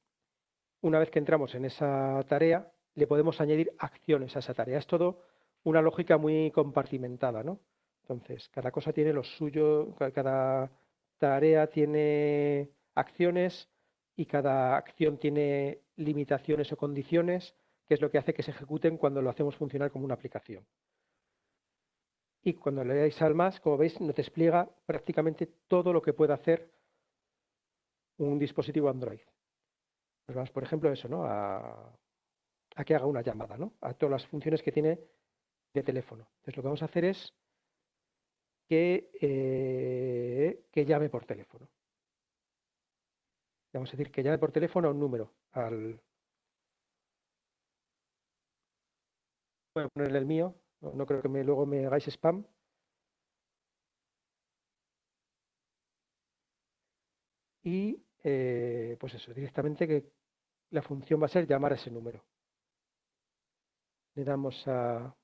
una vez que entramos en esa tarea, le podemos añadir acciones a esa tarea. Es todo una lógica muy compartimentada, ¿no? Entonces, cada cosa tiene lo suyo, cada tarea tiene acciones y cada acción tiene limitaciones o condiciones, que es lo que hace que se ejecuten cuando lo hacemos funcionar como una aplicación. Y cuando le dais al más, como veis, nos despliega prácticamente todo lo que puede hacer un dispositivo Android. Pues vamos, por ejemplo, eso, ¿no? A que haga una llamada, ¿no? A todas las funciones que tiene de teléfono. Entonces, lo que vamos a hacer es que llame por teléfono. Vamos a decir que llame por teléfono a un número. Voy a ponerle el mío. No creo que luego me hagáis spam. Y pues eso, directamente que la función va a ser llamar a ese número. Le damos a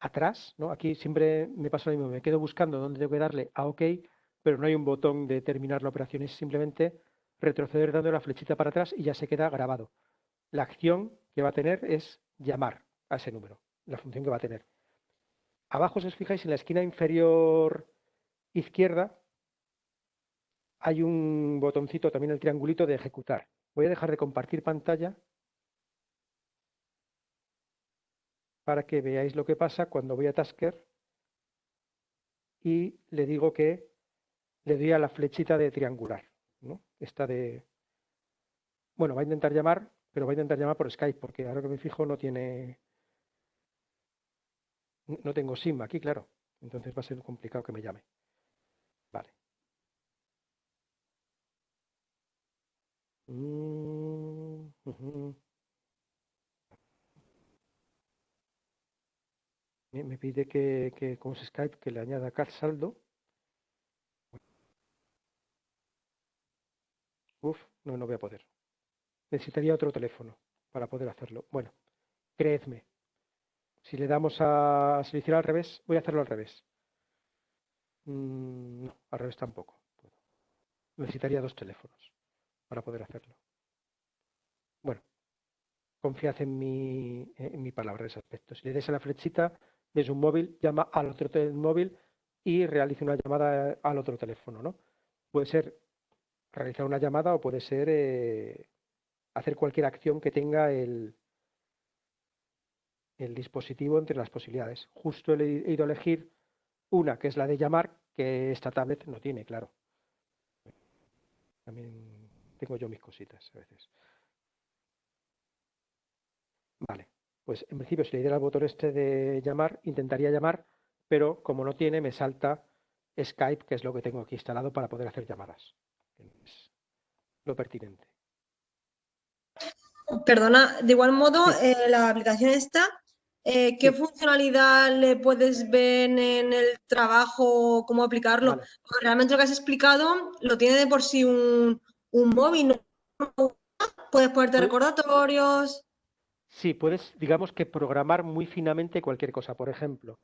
atrás, ¿no? Aquí siempre me pasa lo mismo, me quedo buscando dónde tengo que darle a OK, pero no hay un botón de terminar la operación, es simplemente retroceder dando la flechita para atrás y ya se queda grabado. La acción que va a tener es llamar a ese número, la función que va a tener. Abajo, si os fijáis, en la esquina inferior izquierda hay un botoncito, también el triangulito de ejecutar. Voy a dejar de compartir pantalla para que veáis lo que pasa cuando voy a Tasker y le digo que le doy a la flechita de triangular, ¿no? Esta de... Bueno, va a intentar llamar, pero va a intentar llamar por Skype, porque ahora que me fijo no tengo SIM aquí, claro. Entonces va a ser complicado que me llame. Vale. Me pide que como es Skype, que le añada saldo. Uf, no voy a poder. Necesitaría otro teléfono para poder hacerlo. Bueno, creedme. Si le damos a seleccionar al revés, voy a hacerlo al revés. No, al revés tampoco. Necesitaría dos teléfonos para poder hacerlo. Bueno, confiad en mi palabra en ese aspecto. Si le des a la flechita, desde un móvil, llama al otro móvil y realiza una llamada al otro teléfono, ¿no? Puede ser realizar una llamada o puede ser hacer cualquier acción que tenga el dispositivo entre las posibilidades. Justo he ido a elegir una, que es la de llamar, que esta tablet no tiene, claro. También tengo yo mis cositas a veces. Vale, pues en principio si le diera al botón este de llamar, intentaría llamar, pero como no tiene, me salta Skype, que es lo que tengo aquí instalado para poder hacer llamadas. Es lo pertinente. Perdona, de igual modo, Sí. la aplicación esta, ¿qué Sí. funcionalidad le puedes ver en el trabajo, cómo aplicarlo? Vale. Porque realmente lo que has explicado lo tiene de por sí un móvil, ¿no? Puedes ponerte recordatorios. Sí, puedes, digamos que programar muy finamente cualquier cosa. Por ejemplo,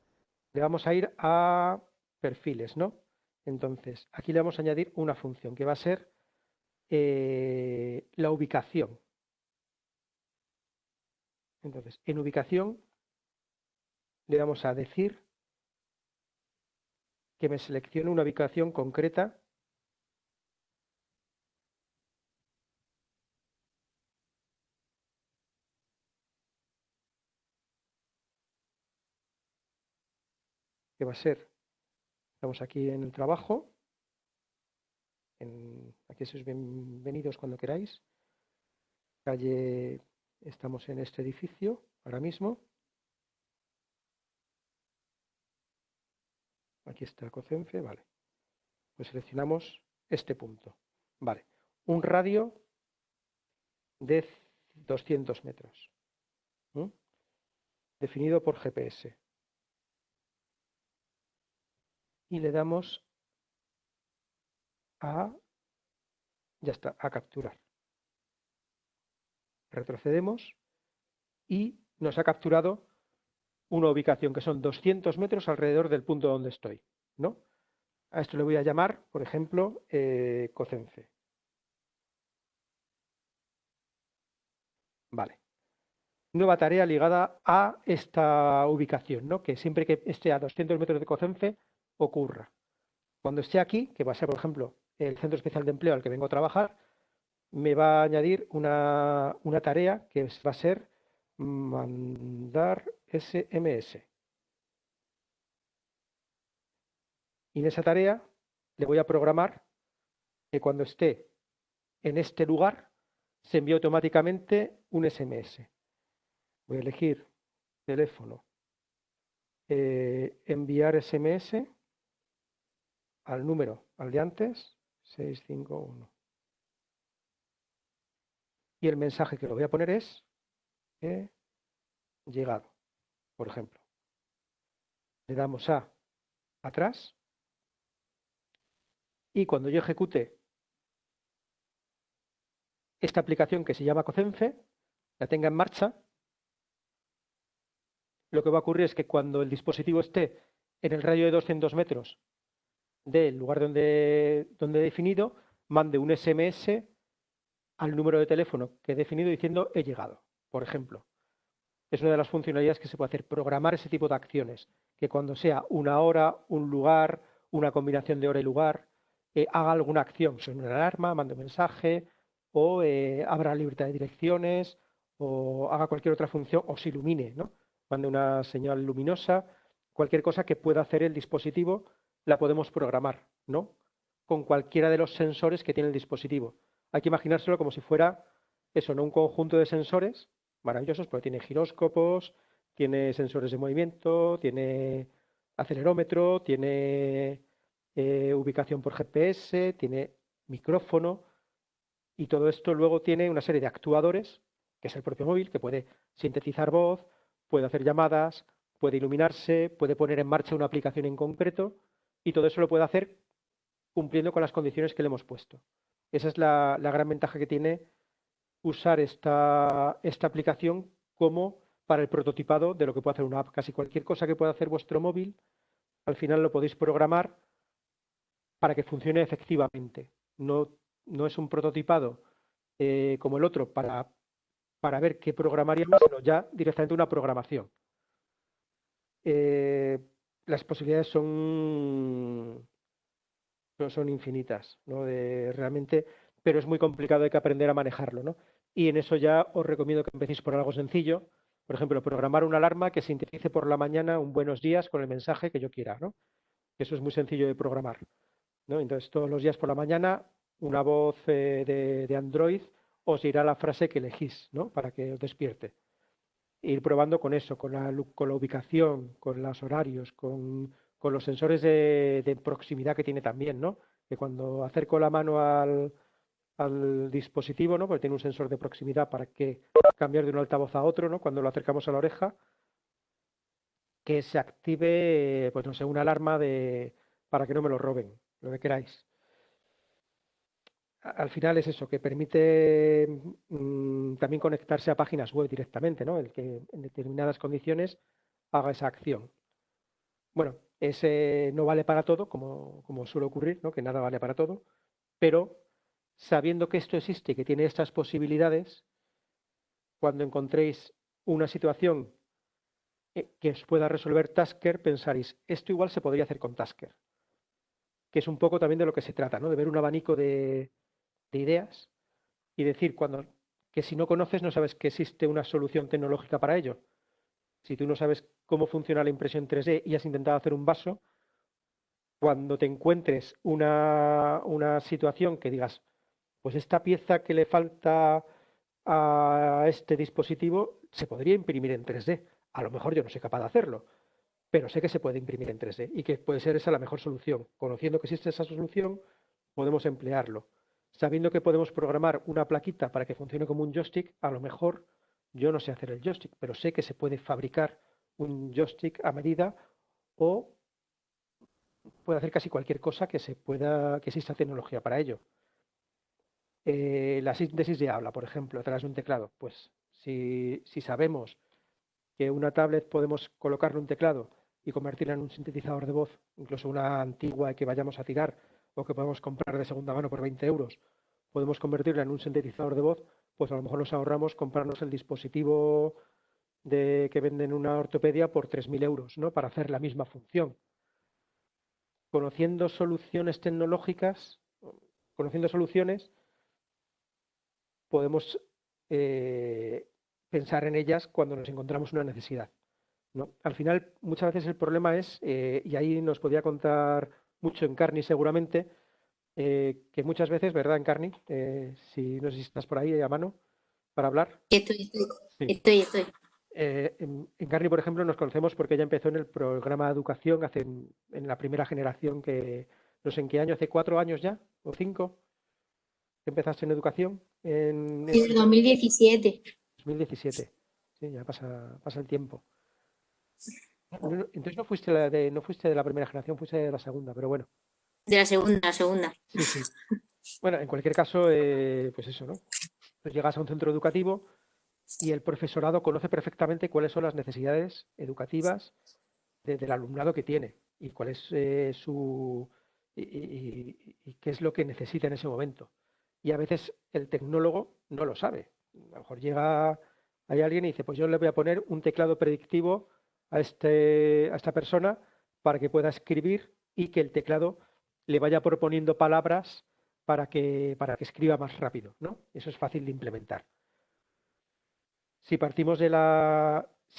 le vamos a ir a perfiles, ¿no? Entonces, aquí le vamos a añadir una función que va a ser la ubicación. Entonces, en ubicación le vamos a decir que me seleccione una ubicación concreta que va a ser, estamos aquí en el trabajo, aquí sois bienvenidos cuando queráis, calle, estamos en este edificio ahora mismo, aquí está Cocenfe, vale, pues seleccionamos este punto, vale, un radio de 200 metros, definido por GPS, y le damos ya está, a capturar. Retrocedemos y nos ha capturado una ubicación que son 200 metros alrededor del punto donde estoy, ¿no? A esto le voy a llamar, por ejemplo, Cocenfe. Vale. nueva tarea ligada a esta ubicación, ¿no? Que siempre que esté a 200 metros de Cocenfe ocurra. Cuando esté aquí, que va a ser, por ejemplo, el Centro Especial de Empleo al que vengo a trabajar, me va a añadir una tarea que va a ser mandar SMS. Y en esa tarea le voy a programar que cuando esté en este lugar se envíe automáticamente un SMS. Voy a elegir teléfono, enviar SMS al número, al de antes, 651. Y el mensaje que lo voy a poner es llegado, por ejemplo. Le damos a atrás y cuando yo ejecute esta aplicación que se llama Cocenfe, la tenga en marcha, lo que va a ocurrir es que cuando el dispositivo esté en el radio de 200 metros del lugar donde he definido, mande un SMS al número de teléfono que he definido diciendo he llegado, por ejemplo. Es una de las funcionalidades que se puede hacer, programar ese tipo de acciones, que cuando sea una hora, un lugar, una combinación de hora y lugar, haga alguna acción, suene una alarma, mande un mensaje, o abra libertad de direcciones, o haga cualquier otra función, o se ilumine, ¿no? Mande una señal luminosa, cualquier cosa que pueda hacer el dispositivo, la podemos programar, ¿no? Con cualquiera de los sensores que tiene el dispositivo. Hay que imaginárselo como si fuera eso, ¿no? Un conjunto de sensores maravillosos, porque tiene giróscopos, tiene sensores de movimiento, tiene acelerómetro, tiene ubicación por GPS, tiene micrófono, y todo esto luego tiene una serie de actuadores, que es el propio móvil, que puede sintetizar voz, puede hacer llamadas, puede iluminarse, puede poner en marcha una aplicación en concreto, y todo eso lo puede hacer cumpliendo con las condiciones que le hemos puesto. Esa es la gran ventaja que tiene usar esta aplicación como para el prototipado de lo que puede hacer una app. Casi cualquier cosa que pueda hacer vuestro móvil, al final lo podéis programar para que funcione efectivamente. No es un prototipado como el otro para ver qué programaríamos, sino ya directamente una programación. Las posibilidades son infinitas, ¿no? Realmente, pero es muy complicado, hay que aprender a manejarlo, ¿no? Y en eso ya os recomiendo que empecéis por algo sencillo. Por ejemplo, programar una alarma que sintetice por la mañana un buenos días con el mensaje que yo quiera, ¿no? Eso es muy sencillo de programar, ¿no? Entonces, todos los días por la mañana, una voz de Android os dirá la frase que elegís, ¿no? Para que os despierte. Ir probando con eso, con la ubicación, con los horarios, con los sensores de proximidad que tiene también, ¿no? Que cuando acerco la mano al dispositivo, ¿no? Porque tiene un sensor de proximidad para que cambiar de un altavoz a otro, ¿no? Cuando lo acercamos a la oreja, que se active, pues no sé, una alarma para que no me lo roben, lo que queráis. Al final es eso, que permite también conectarse a páginas web directamente, ¿no? El que en determinadas condiciones haga esa acción. Bueno, ese no vale para todo, como suele ocurrir, ¿no? Que nada vale para todo, pero sabiendo que esto existe y que tiene estas posibilidades, cuando encontréis una situación que os pueda resolver Tasker, pensaréis, esto igual se podría hacer con Tasker, que es un poco también de lo que se trata, ¿no? De ver un abanico de ideas y decir que si no conoces no sabes que existe una solución tecnológica para ello. Si tú no sabes cómo funciona la impresión 3D y has intentado hacer un vaso, cuando te encuentres una situación que digas, pues esta pieza que le falta a este dispositivo se podría imprimir en 3D. A lo mejor yo no soy capaz de hacerlo, pero sé que se puede imprimir en 3D y que puede ser esa la mejor solución. Conociendo que existe esa solución, podemos emplearlo. Sabiendo que podemos programar una plaquita para que funcione como un joystick, a lo mejor yo no sé hacer el joystick, pero sé que se puede fabricar un joystick a medida o puede hacer casi cualquier cosa que exista tecnología para ello. La síntesis de habla, por ejemplo, a través de un teclado. Pues si sabemos que una tablet podemos colocarle un teclado y convertirla en un sintetizador de voz, incluso una antigua que vayamos a tirar o que podemos comprar de segunda mano por 20 euros, podemos convertirla en un sintetizador de voz, pues a lo mejor nos ahorramos comprarnos el dispositivo que venden una ortopedia por 3.000 euros, ¿no? Para hacer la misma función. Conociendo soluciones tecnológicas, conociendo soluciones, podemos pensar en ellas cuando nos encontramos una necesidad, ¿no? Al final, muchas veces el problema es, y ahí nos podía contar mucho Encarni seguramente, que muchas veces, ¿verdad, Encarni? Si no sé si estás por ahí a mano para hablar. Estoy. Sí. Estoy. Encarni, por ejemplo, nos conocemos porque ella empezó en el programa de educación en la primera generación, que no sé en qué año, hace 4 años ya, o 5, que empezaste en educación. En En el 2017. 2017. Sí, ya pasa el tiempo. Entonces no fuiste no fuiste de la primera generación, fuiste de la segunda, pero bueno. De la segunda. Sí, sí. Bueno, en cualquier caso, pues eso, ¿no? Pues llegas a un centro educativo y el profesorado conoce perfectamente cuáles son las necesidades educativas del alumnado que tiene y cuál es y qué es lo que necesita en ese momento. Y a veces el tecnólogo no lo sabe. A lo mejor hay alguien y dice, pues yo le voy a poner un teclado predictivo a esta persona para que pueda escribir y que el teclado le vaya proponiendo palabras para que escriba más rápido, ¿no? Eso es fácil de implementar. Si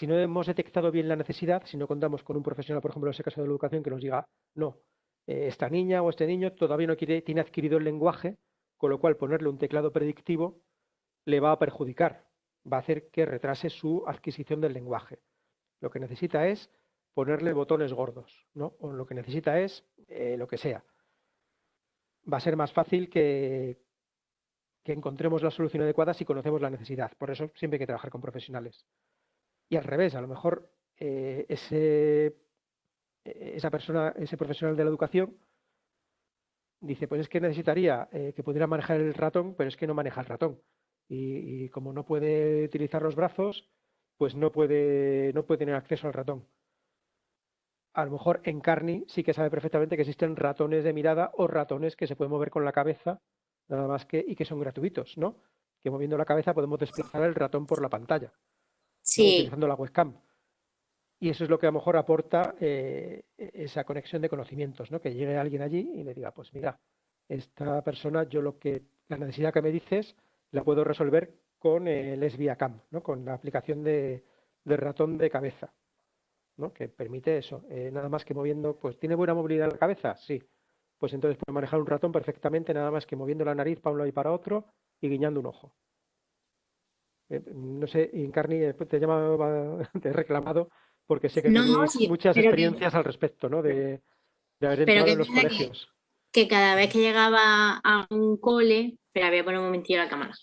no hemos detectado bien la necesidad, si no contamos con un profesional, por ejemplo, en ese caso de la educación, que nos diga, no, esta niña o este niño todavía no tiene adquirido el lenguaje, con lo cual ponerle un teclado predictivo le va a perjudicar, va a hacer que retrase su adquisición del lenguaje. Lo que necesita es ponerle botones gordos, ¿no? O lo que necesita es lo que sea. Va a ser más fácil que encontremos la solución adecuada si conocemos la necesidad. Por eso siempre hay que trabajar con profesionales. Y al revés, a lo mejor esa persona, ese profesional de la educación, dice, pues es que necesitaría que pudiera manejar el ratón, pero es que no maneja el ratón. Y como no puede utilizar los brazos, pues no puede tener acceso al ratón. A lo mejor Encarni sí que sabe perfectamente que existen ratones de mirada o ratones que se pueden mover con la cabeza, nada más y que son gratuitos, ¿no? Que moviendo la cabeza podemos desplazar el ratón por la pantalla, ¿no? Sí. Utilizando la webcam. Y eso es lo que a lo mejor aporta esa conexión de conocimientos, ¿no? Que llegue alguien allí y le diga, pues mira, esta persona, la necesidad que me dices, la puedo resolver con el SVIACam, ¿no? Con la aplicación de ratón de cabeza, ¿no? Que permite eso, nada más que moviendo, pues ¿tiene buena movilidad en la cabeza? Sí. Pues entonces puede manejar un ratón perfectamente, nada más que moviendo la nariz para un lado y para otro y guiñando un ojo. No sé, Encarni, después te he reclamado porque sé que tenéis sí, muchas pero experiencias al respecto, ¿no? De haber pero entrado que en los es verdad colegios. que cada vez que llegaba a un cole, espera, voy a poner un momentillo la cámara,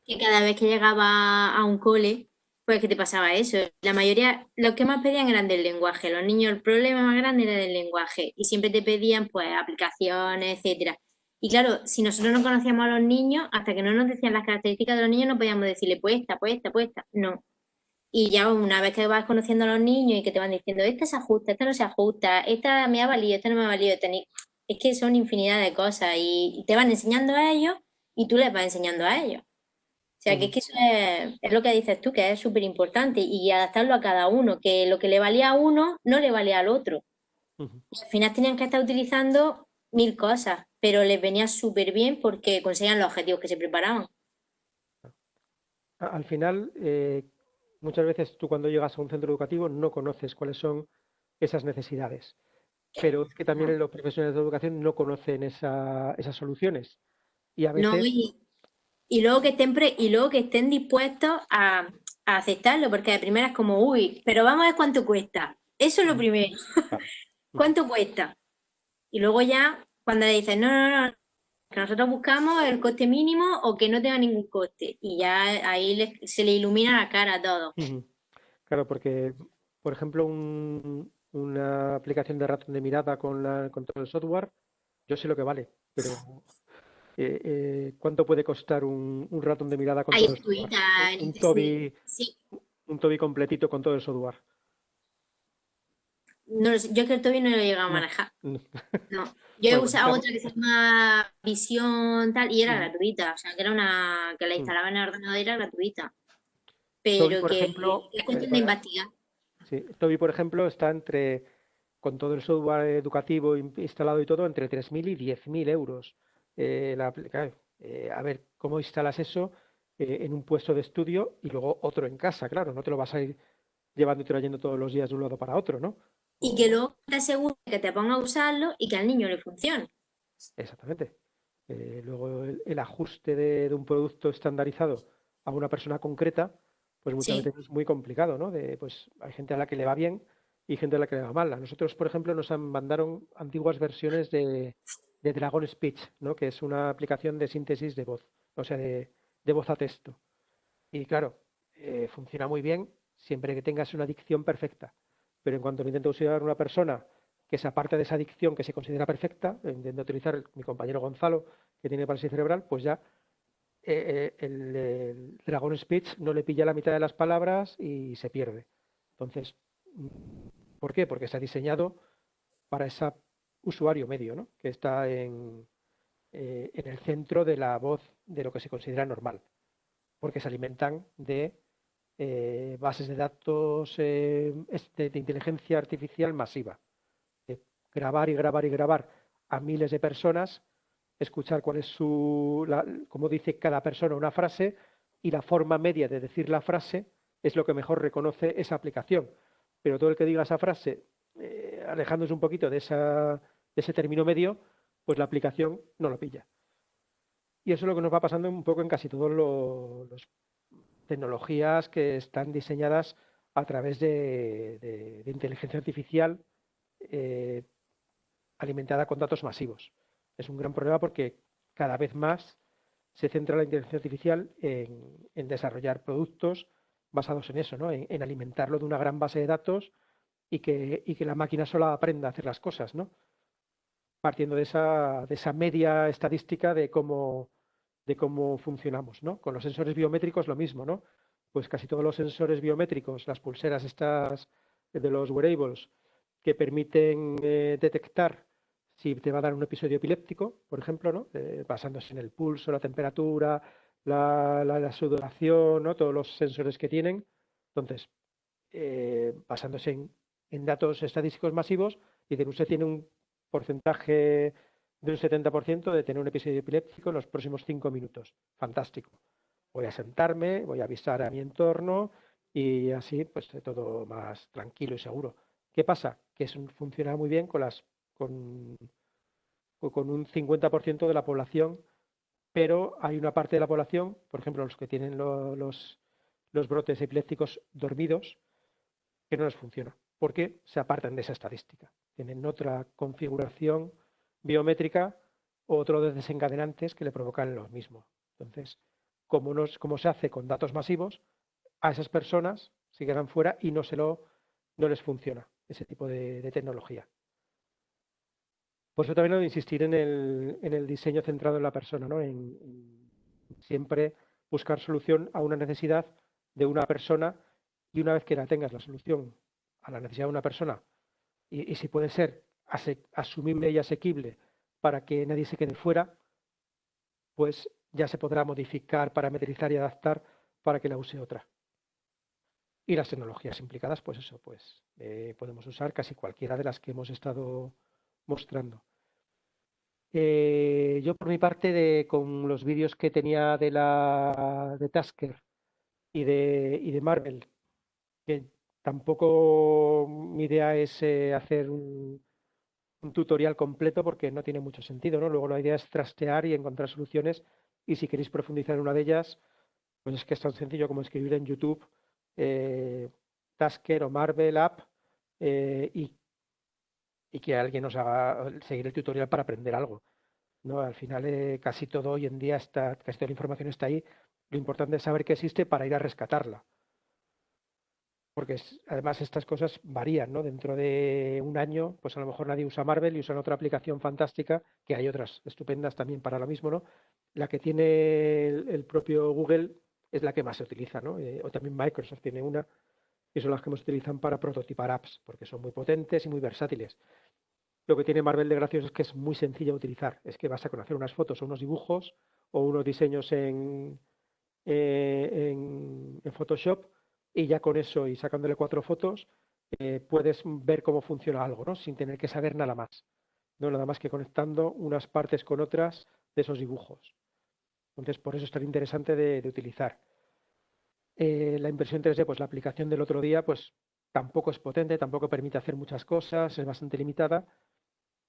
que cada vez que llegaba a un cole, pues que te pasaba eso. La mayoría, los que más pedían eran del lenguaje. Los niños, el problema más grande era del lenguaje y siempre te pedían pues aplicaciones, etcétera. Y claro, si nosotros no conocíamos a los niños, hasta que no nos decían las características de los niños, no podíamos decirle pues esta, no. Y ya una vez que vas conociendo a los niños y que te van diciendo, esta se ajusta, esta no se ajusta, esta me ha valido, esta no me ha valido, es que son infinidad de cosas y te van enseñando a ellos y tú les vas enseñando a ellos. O sea, que es que eso es lo que dices tú, que es súper importante y adaptarlo a cada uno, que lo que le valía a uno no le valía al otro. Y al final tenían que estar utilizando 1000 cosas, pero les venía súper bien porque conseguían los objetivos que se preparaban. Al final, muchas veces tú cuando llegas a un centro educativo no conoces cuáles son esas necesidades, pero es que también los profesionales de educación no conocen esas soluciones. Y a No, veces... y luego que estén dispuestos a aceptarlo, porque de primera es como, uy, pero vamos a ver cuánto cuesta. Eso es lo primero. Claro. ¿Cuánto cuesta? Y luego ya, cuando le dices, no, que nosotros buscamos el coste mínimo o que no tenga ningún coste. Y ya ahí se le ilumina la cara a todos. Claro, porque, por ejemplo, una aplicación de ratón de mirada con todo el software, yo sé lo que vale, pero ¿cuánto puede costar un ratón de mirada con Hay todo el software? gratuitas, sí. Un Toby completito con todo el software. No, yo es que el Toby no lo he llegado a No. manejar. No. No. Yo he Bueno, pues usado otra que se llama Visión tal y era Ujú. gratuita. O sea, que era que la instalaba en el ordenador y era gratuita. Toby, pero por que ejemplo, es cuestión de investigar. sí, Toby, por ejemplo, está con todo el software educativo instalado y todo, entre 3.000 y 10.000 euros. Claro, a ver, ¿cómo instalas eso en un puesto de estudio y luego otro en casa? Claro, no te lo vas a ir llevando y trayendo todos los días de un lado para otro, ¿no? Y que luego te asegure que te ponga a usarlo y que al niño le funcione. Exactamente. Luego el ajuste de un producto estandarizado a una persona concreta, pues muchas Sí. veces es muy complicado, ¿no? Pues hay gente a la que le va bien y gente a la que le va mal. A nosotros, por ejemplo, mandaron antiguas versiones de Dragon Speech, ¿no? Que es una aplicación de síntesis de voz, o sea, de voz a texto. Y claro, funciona muy bien siempre que tengas una dicción perfecta. Pero en cuanto lo intenta usar una persona que se aparte de esa dicción que se considera perfecta, intenta utilizar mi compañero Gonzalo, que tiene parálisis cerebral, pues ya el Dragon Speech no le pilla la mitad de las palabras y se pierde. Entonces, ¿por qué? Porque está diseñado para ese usuario medio, ¿no? Que está en el centro de la voz de lo que se considera normal, porque se alimentan de bases de datos de inteligencia artificial masiva. Grabar y grabar y grabar a miles de personas, escuchar cuál es cómo dice cada persona una frase y la forma media de decir la frase es lo que mejor reconoce esa aplicación. Pero todo el que diga esa frase, alejándose un poquito de ese término medio, pues la aplicación no lo pilla. Y eso es lo que nos va pasando un poco en casi todos los tecnologías que están diseñadas a través de inteligencia artificial eh, alimentada con datos masivos. Es un gran problema porque cada vez más se centra la inteligencia artificial en desarrollar productos basados en eso, ¿no? En alimentarlo de una gran base de datos y que la máquina sola aprenda a hacer las cosas, ¿no? Partiendo de esa media estadística de cómo funcionamos, ¿no? Con los sensores biométricos lo mismo, ¿no? Pues casi todos los sensores biométricos, las pulseras estas de los wearables, que permiten detectar si te va a dar un episodio epiléptico, por ejemplo, ¿no? Basándose en el pulso, la temperatura, la sudoración, ¿no? Todos los sensores que tienen. Entonces, basándose en datos estadísticos masivos, dicen, usted tiene un porcentaje de un 70% de tener un episodio epiléptico en los próximos 5 minutos. Fantástico. Voy a sentarme, voy a avisar a mi entorno y así pues todo más tranquilo y seguro. ¿Qué pasa? Que eso funciona muy bien con un 50% de la población, pero hay una parte de la población, por ejemplo, los que tienen los brotes epilépticos dormidos, que no les funciona, porque se apartan de esa estadística. Tienen otra configuración biométrica o otro de desencadenantes que le provocan lo mismo. Entonces, como se hace con datos masivos, a esas personas se quedan fuera y no les funciona ese tipo de tecnología. Por eso también lo de insistir en el diseño centrado en la persona, ¿no? En siempre buscar solución a una necesidad de una persona y una vez que la tengas la solución a la necesidad de una persona y si puede ser asumible y asequible para que nadie se quede fuera, pues ya se podrá modificar, parametrizar y adaptar para que la use otra. Y las tecnologías implicadas, pues eso, pues podemos usar casi cualquiera de las que hemos estado mostrando. Yo por mi parte, con los vídeos que tenía de Tasker y de Marvel, que tampoco mi idea es hacer un tutorial completo porque no tiene mucho sentido, ¿no? Luego la idea es trastear y encontrar soluciones y si queréis profundizar en una de ellas, pues es que es tan sencillo como escribir en YouTube Tasker o Marvel App y que alguien os haga seguir el tutorial para aprender algo, ¿no? Al final casi todo hoy en día casi toda la información está ahí. Lo importante es saber que existe para ir a rescatarla. Porque además estas cosas varían, ¿no? Dentro de un año, pues a lo mejor nadie usa Marvel y usan otra aplicación fantástica, que hay otras estupendas también para lo mismo, ¿no? La que tiene el propio Google es la que más se utiliza, ¿no? O también Microsoft tiene una, y son las que más se utilizan para prototipar apps, porque son muy potentes y muy versátiles. Lo que tiene Marvel de gracioso es que es muy sencilla de utilizar. Es que basta con hacer unas fotos o unos dibujos o unos diseños en en Photoshop y ya con eso y sacándole 4 fotos puedes ver cómo funciona algo, ¿no? Sin tener que saber nada más, ¿no? Nada más que conectando unas partes con otras de esos dibujos. Entonces, por eso es tan interesante de utilizar. La impresión 3D, pues la aplicación del otro día, pues tampoco es potente, tampoco permite hacer muchas cosas, es bastante limitada,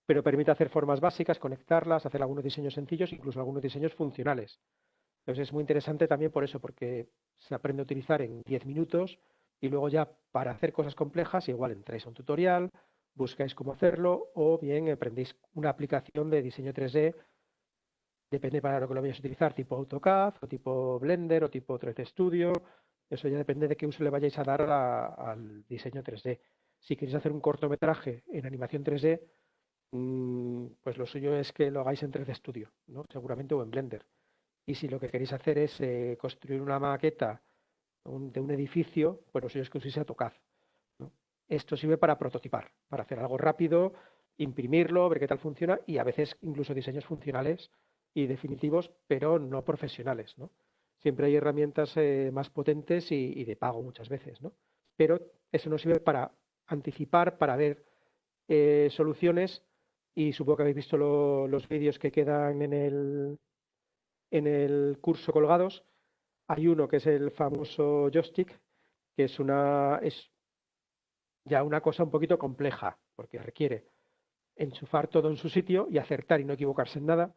pero permite hacer formas básicas, conectarlas, hacer algunos diseños sencillos, incluso algunos diseños funcionales. Entonces es muy interesante también por eso, porque se aprende a utilizar en 10 minutos y luego ya para hacer cosas complejas, igual entráis a un tutorial, buscáis cómo hacerlo o bien aprendéis una aplicación de diseño 3D, depende para lo que lo vayáis a utilizar, tipo AutoCAD o tipo Blender o tipo 3D Studio, eso ya depende de qué uso le vayáis a dar al diseño 3D. Si queréis hacer un cortometraje en animación 3D, pues lo suyo es que lo hagáis en 3D Studio, ¿no? Seguramente o en Blender. Y si lo que queréis hacer es construir una maqueta de un edificio, pues lo suyo es que uséis AutoCAD, ¿no? Esto sirve para prototipar, para hacer algo rápido, imprimirlo, ver qué tal funciona y a veces incluso diseños funcionales y definitivos, pero no profesionales, ¿no? Siempre hay herramientas más potentes y de pago muchas veces, ¿no? Pero eso nos sirve para anticipar, para ver soluciones y supongo que habéis visto los vídeos que quedan en el curso colgados. Hay uno que es el famoso joystick, que es ya una cosa un poquito compleja, porque requiere enchufar todo en su sitio y acertar y no equivocarse en nada,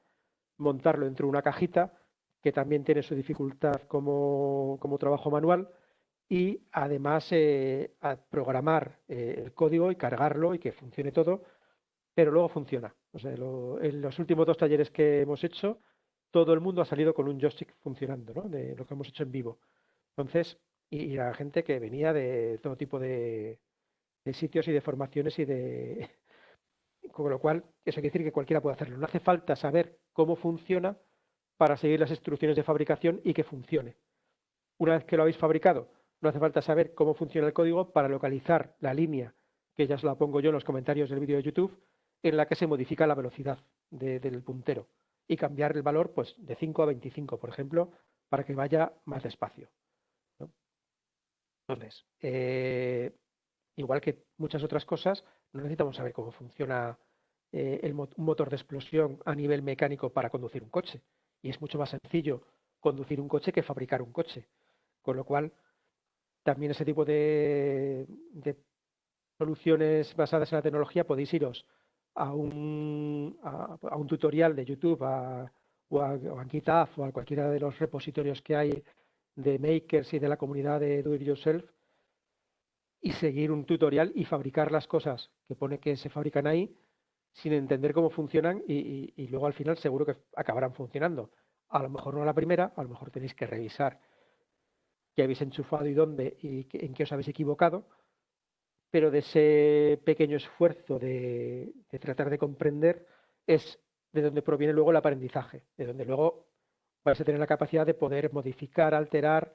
montarlo dentro de una cajita, que también tiene su dificultad como trabajo manual, y además a programar el código y cargarlo y que funcione todo, pero luego funciona. O sea, en los últimos 2 talleres que hemos hecho, todo el mundo ha salido con un joystick funcionando, ¿no? De lo que hemos hecho en vivo. Entonces, y la gente que venía de todo tipo de sitios y de formaciones con lo cual, eso quiere decir que cualquiera puede hacerlo. No hace falta saber cómo funciona para seguir las instrucciones de fabricación y que funcione. Una vez que lo habéis fabricado, no hace falta saber cómo funciona el código para localizar la línea, que ya os la pongo yo en los comentarios del vídeo de YouTube, en la que se modifica la velocidad del puntero y cambiar el valor pues, de 5 a 25, por ejemplo, para que vaya más despacio, ¿no? Entonces, igual que muchas otras cosas, no necesitamos saber cómo funciona un motor de explosión a nivel mecánico para conducir un coche. Y es mucho más sencillo conducir un coche que fabricar un coche. Con lo cual, también ese tipo de soluciones basadas en la tecnología podéis iros a un tutorial de YouTube o a GitHub o a cualquiera de los repositorios que hay de makers y de la comunidad de Do It Yourself y seguir un tutorial y fabricar las cosas que pone que se fabrican ahí sin entender cómo funcionan y luego al final seguro que acabarán funcionando. A lo mejor no a la primera, a lo mejor tenéis que revisar qué habéis enchufado y dónde y en qué os habéis equivocado, pero de ese pequeño esfuerzo de tratar de comprender es de donde proviene luego el aprendizaje, de donde luego vais a tener la capacidad de poder modificar, alterar,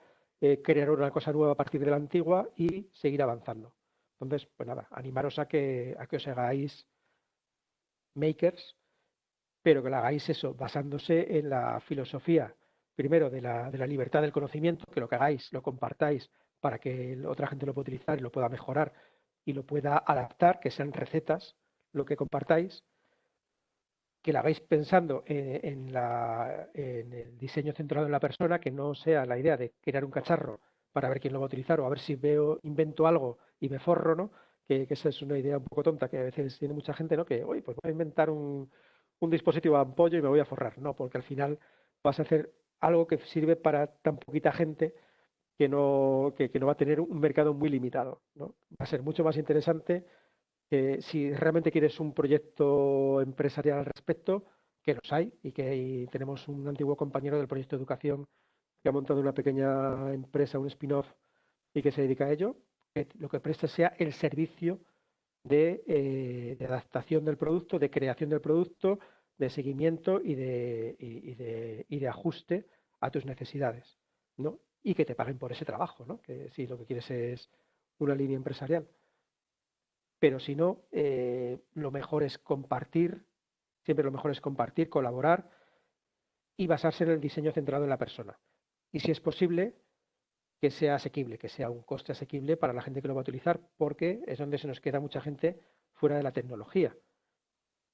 crear una cosa nueva a partir de la antigua y seguir avanzando. Entonces, pues nada, animaros a que os hagáis makers, pero que lo hagáis eso, basándose en la filosofía, primero de la libertad del conocimiento, que lo que hagáis lo compartáis para que otra gente lo pueda utilizar y lo pueda mejorar y lo pueda adaptar, que sean recetas lo que compartáis, que lo hagáis pensando en el diseño centrado en la persona, que no sea la idea de crear un cacharro para ver quién lo va a utilizar o a ver si invento algo y me forro, ¿no? Que esa es una idea un poco tonta que a veces tiene mucha gente, ¿no? Que, oye, pues voy a inventar un dispositivo de apoyo y me voy a forrar. No, porque al final vas a hacer algo que sirve para tan poquita gente que no va a tener un mercado muy limitado, ¿no? Va a ser mucho más interesante si realmente quieres un proyecto empresarial al respecto, que los hay y que tenemos un antiguo compañero del proyecto de educación que ha montado una pequeña empresa, un spin-off y que se dedica a ello, que lo que presta sea el servicio de adaptación del producto, de creación del producto, de seguimiento y de ajuste a tus necesidades, ¿no? Y que te paguen por ese trabajo, ¿no? Que si lo que quieres es una línea empresarial. Pero si no, lo mejor es compartir, siempre lo mejor es compartir, colaborar y basarse en el diseño centrado en la persona. Y si es posible, que sea asequible, que sea un coste asequible para la gente que lo va a utilizar, porque es donde se nos queda mucha gente fuera de la tecnología,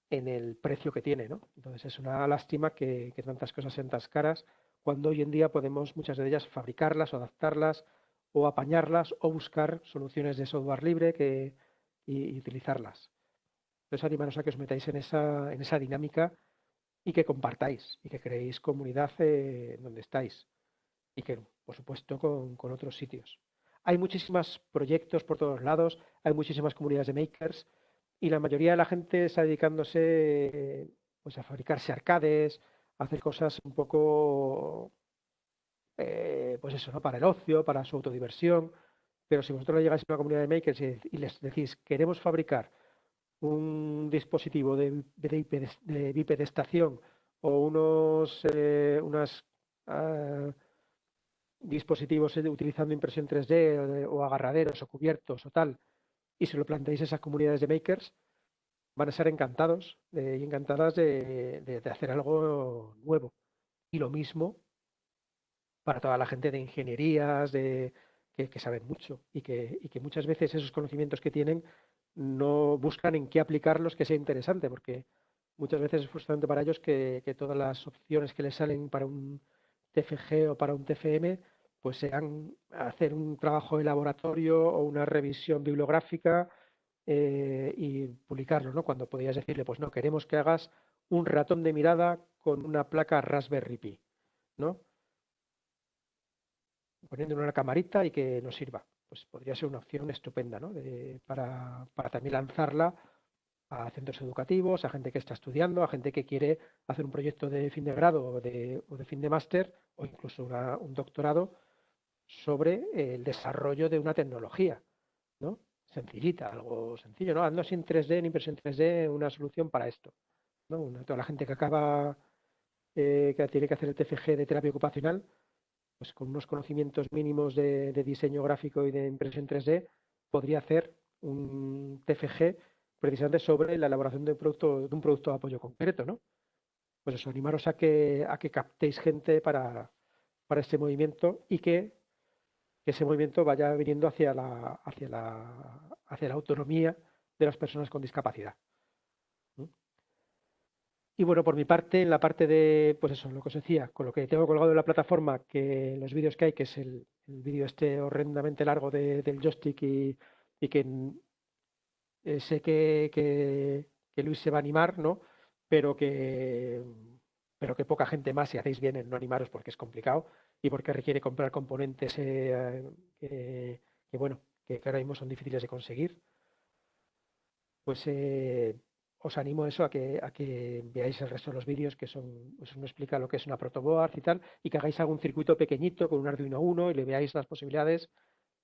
en el precio que tiene, ¿no? Entonces es una lástima que tantas cosas sean tan caras, cuando hoy en día podemos muchas de ellas fabricarlas o adaptarlas o apañarlas o buscar soluciones de software libre y utilizarlas. Entonces animaros a que os metáis en esa dinámica y que compartáis y que creéis comunidad donde estáis y que, por supuesto, con otros sitios. Hay muchísimos proyectos por todos lados, hay muchísimas comunidades de makers y la mayoría de la gente está dedicándose pues a fabricarse arcades, a hacer cosas un poco, pues eso, ¿no? Para el ocio, para su autodiversión. Pero si vosotros le llegáis a una comunidad de makers y les decís, queremos fabricar un dispositivo de bipedestación o unas dispositivos utilizando impresión 3D o agarraderos o cubiertos o tal, y se lo planteáis a esas comunidades de makers, van a ser encantados y encantadas de hacer algo nuevo. Y lo mismo para toda la gente de ingenierías, que saben mucho y que muchas veces esos conocimientos que tienen no buscan en qué aplicarlos que sea interesante, porque muchas veces es frustrante para ellos que todas las opciones que les salen para un TFG o para un TFM pues sean hacer un trabajo de laboratorio o una revisión bibliográfica y publicarlo, ¿no? Cuando podías decirle, pues no, queremos que hagas un ratón de mirada con una placa Raspberry Pi, ¿no? Poniéndole una camarita y que nos sirva. Pues podría ser una opción estupenda, ¿no? Para también lanzarla a centros educativos, a gente que está estudiando, a gente que quiere hacer un proyecto de fin de grado o de fin de máster o incluso un doctorado sobre el desarrollo de una tecnología, ¿no? Sencillita, algo sencillo, ¿no? Ando sin 3D, en impresión 3D, una solución para esto, ¿no? Toda la gente que acaba, que tiene que hacer el TFG de terapia ocupacional, pues con unos conocimientos mínimos de diseño gráfico y de impresión 3D, podría hacer un TFG precisamente sobre la elaboración de un producto de apoyo concreto, ¿no? Pues eso, animaros a que captéis gente para este movimiento y que ese movimiento vaya viniendo hacia la autonomía de las personas con discapacidad. ¿No? Y bueno, por mi parte, en la parte de, pues eso, lo que os decía, con lo que tengo colgado en la plataforma, que los vídeos que hay, que es el vídeo este horrendamente largo del joystick y que sé que Luis se va a animar, ¿no? Pero que poca gente más, si hacéis bien en no animaros porque es complicado y porque requiere comprar componentes bueno, que ahora mismo son difíciles de conseguir, pues os animo a eso, a que veáis el resto de los vídeos, que son, pues uno explica lo que es una protoboard y tal, y que hagáis algún circuito pequeñito con un Arduino Uno y le veáis las posibilidades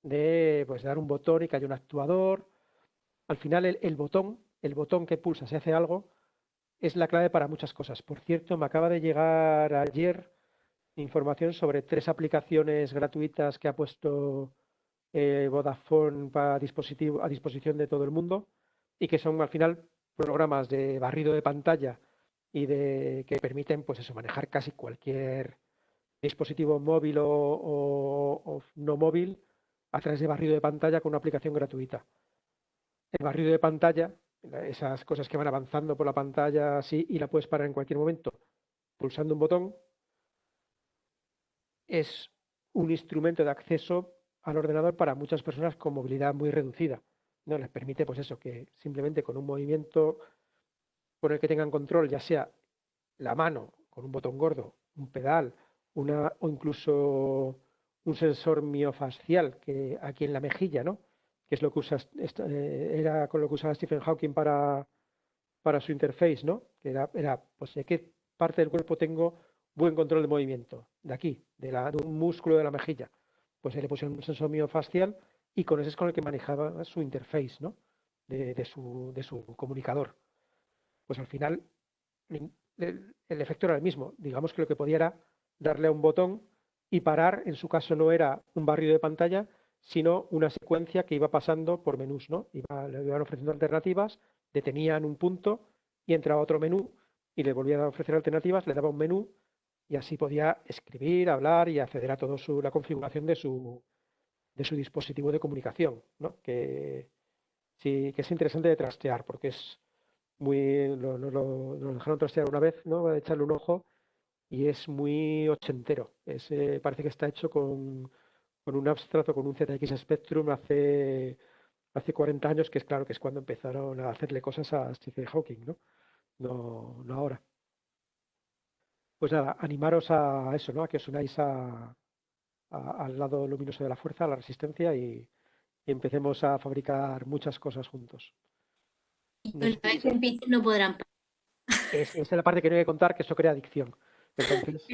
de pues dar un botón y que haya un actuador. Al final el botón que pulsa si hace algo, es la clave para muchas cosas. Por cierto, me acaba de llegar ayer información sobre 3 aplicaciones gratuitas que ha puesto Vodafone a disposición de todo el mundo y que son al final programas de barrido de pantalla y que permiten pues eso, manejar casi cualquier dispositivo móvil o no móvil a través de barrido de pantalla con una aplicación gratuita. El barrido de pantalla, esas cosas que van avanzando por la pantalla así y la puedes parar en cualquier momento pulsando un botón, es un instrumento de acceso al ordenador para muchas personas con movilidad muy reducida. No les permite, pues eso, que simplemente con un movimiento con el que tengan control, ya sea la mano con un botón gordo, un pedal, o incluso un sensor miofascial que aquí en la mejilla, ¿no? Que es lo que era con lo que usaba Stephen Hawking para su interface, ¿no? Que era pues de qué parte del cuerpo tengo buen control de movimiento, de aquí, de un músculo de la mejilla. Pues le pusieron un sensor miofascial y con ese es con el que manejaba su interface, ¿no? De su comunicador. Pues al final el efecto era el mismo. Digamos que lo que podía era darle a un botón y parar, en su caso no era un barrido de pantalla, sino una secuencia que iba pasando por menús, ¿no? Le iban ofreciendo alternativas, detenía en un punto y entraba a otro menú y le volvía a ofrecer alternativas, le daba un menú y así podía escribir, hablar y acceder a toda la configuración de su dispositivo de comunicación, ¿no? Que sí que es interesante de trastear porque es nos dejaron trastear una vez, ¿no? Echarle un ojo y es muy ochentero. Parece que está hecho con un Amstrad o con un ZX Spectrum hace 40 años, que es claro que es cuando empezaron a hacerle cosas a Stephen Hawking, ¿no? No ahora. Pues nada, animaros a eso, ¿no? A que os unáis al lado luminoso de la fuerza, a la resistencia y empecemos a fabricar muchas cosas juntos. Y una vez que empiecen no podrán parar. Esa es la parte que no hay que contar, que eso crea adicción. Entonces,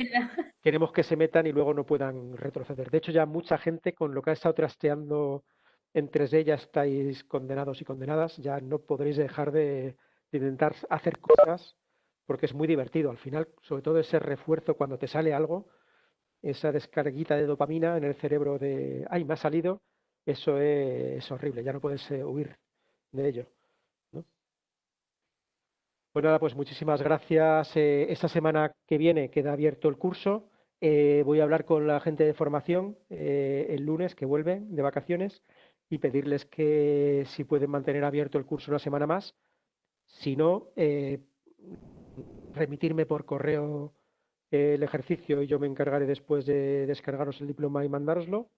queremos que se metan y luego no puedan retroceder. De hecho, ya mucha gente con lo que ha estado trasteando en 3D ya estáis condenados y condenadas. Ya no podréis dejar de intentar hacer cosas porque es muy divertido. Al final, sobre todo ese refuerzo cuando te sale algo, esa descarguita de dopamina en el cerebro de, ay, me ha salido, eso es horrible. Ya no puedes huir de ello. Pues nada, pues muchísimas gracias. Esta semana que viene queda abierto el curso. Voy a hablar con la gente de formación el lunes que vuelven de vacaciones y pedirles que si pueden mantener abierto el curso una semana más. Si no, remitirme por correo el ejercicio y yo me encargaré después de descargaros el diploma y mandároslo.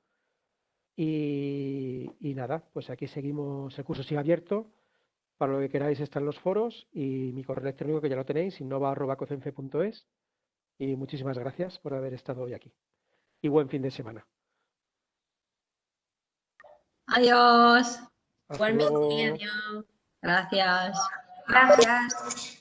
Y nada, pues aquí seguimos, el curso sigue abierto. Para lo que queráis están los foros y mi correo electrónico que ya lo tenéis, innova@cocenfe.es. Y muchísimas gracias por haber estado hoy aquí. Y buen fin de semana. Adiós. Hasta luego. Adiós. Gracias. Gracias.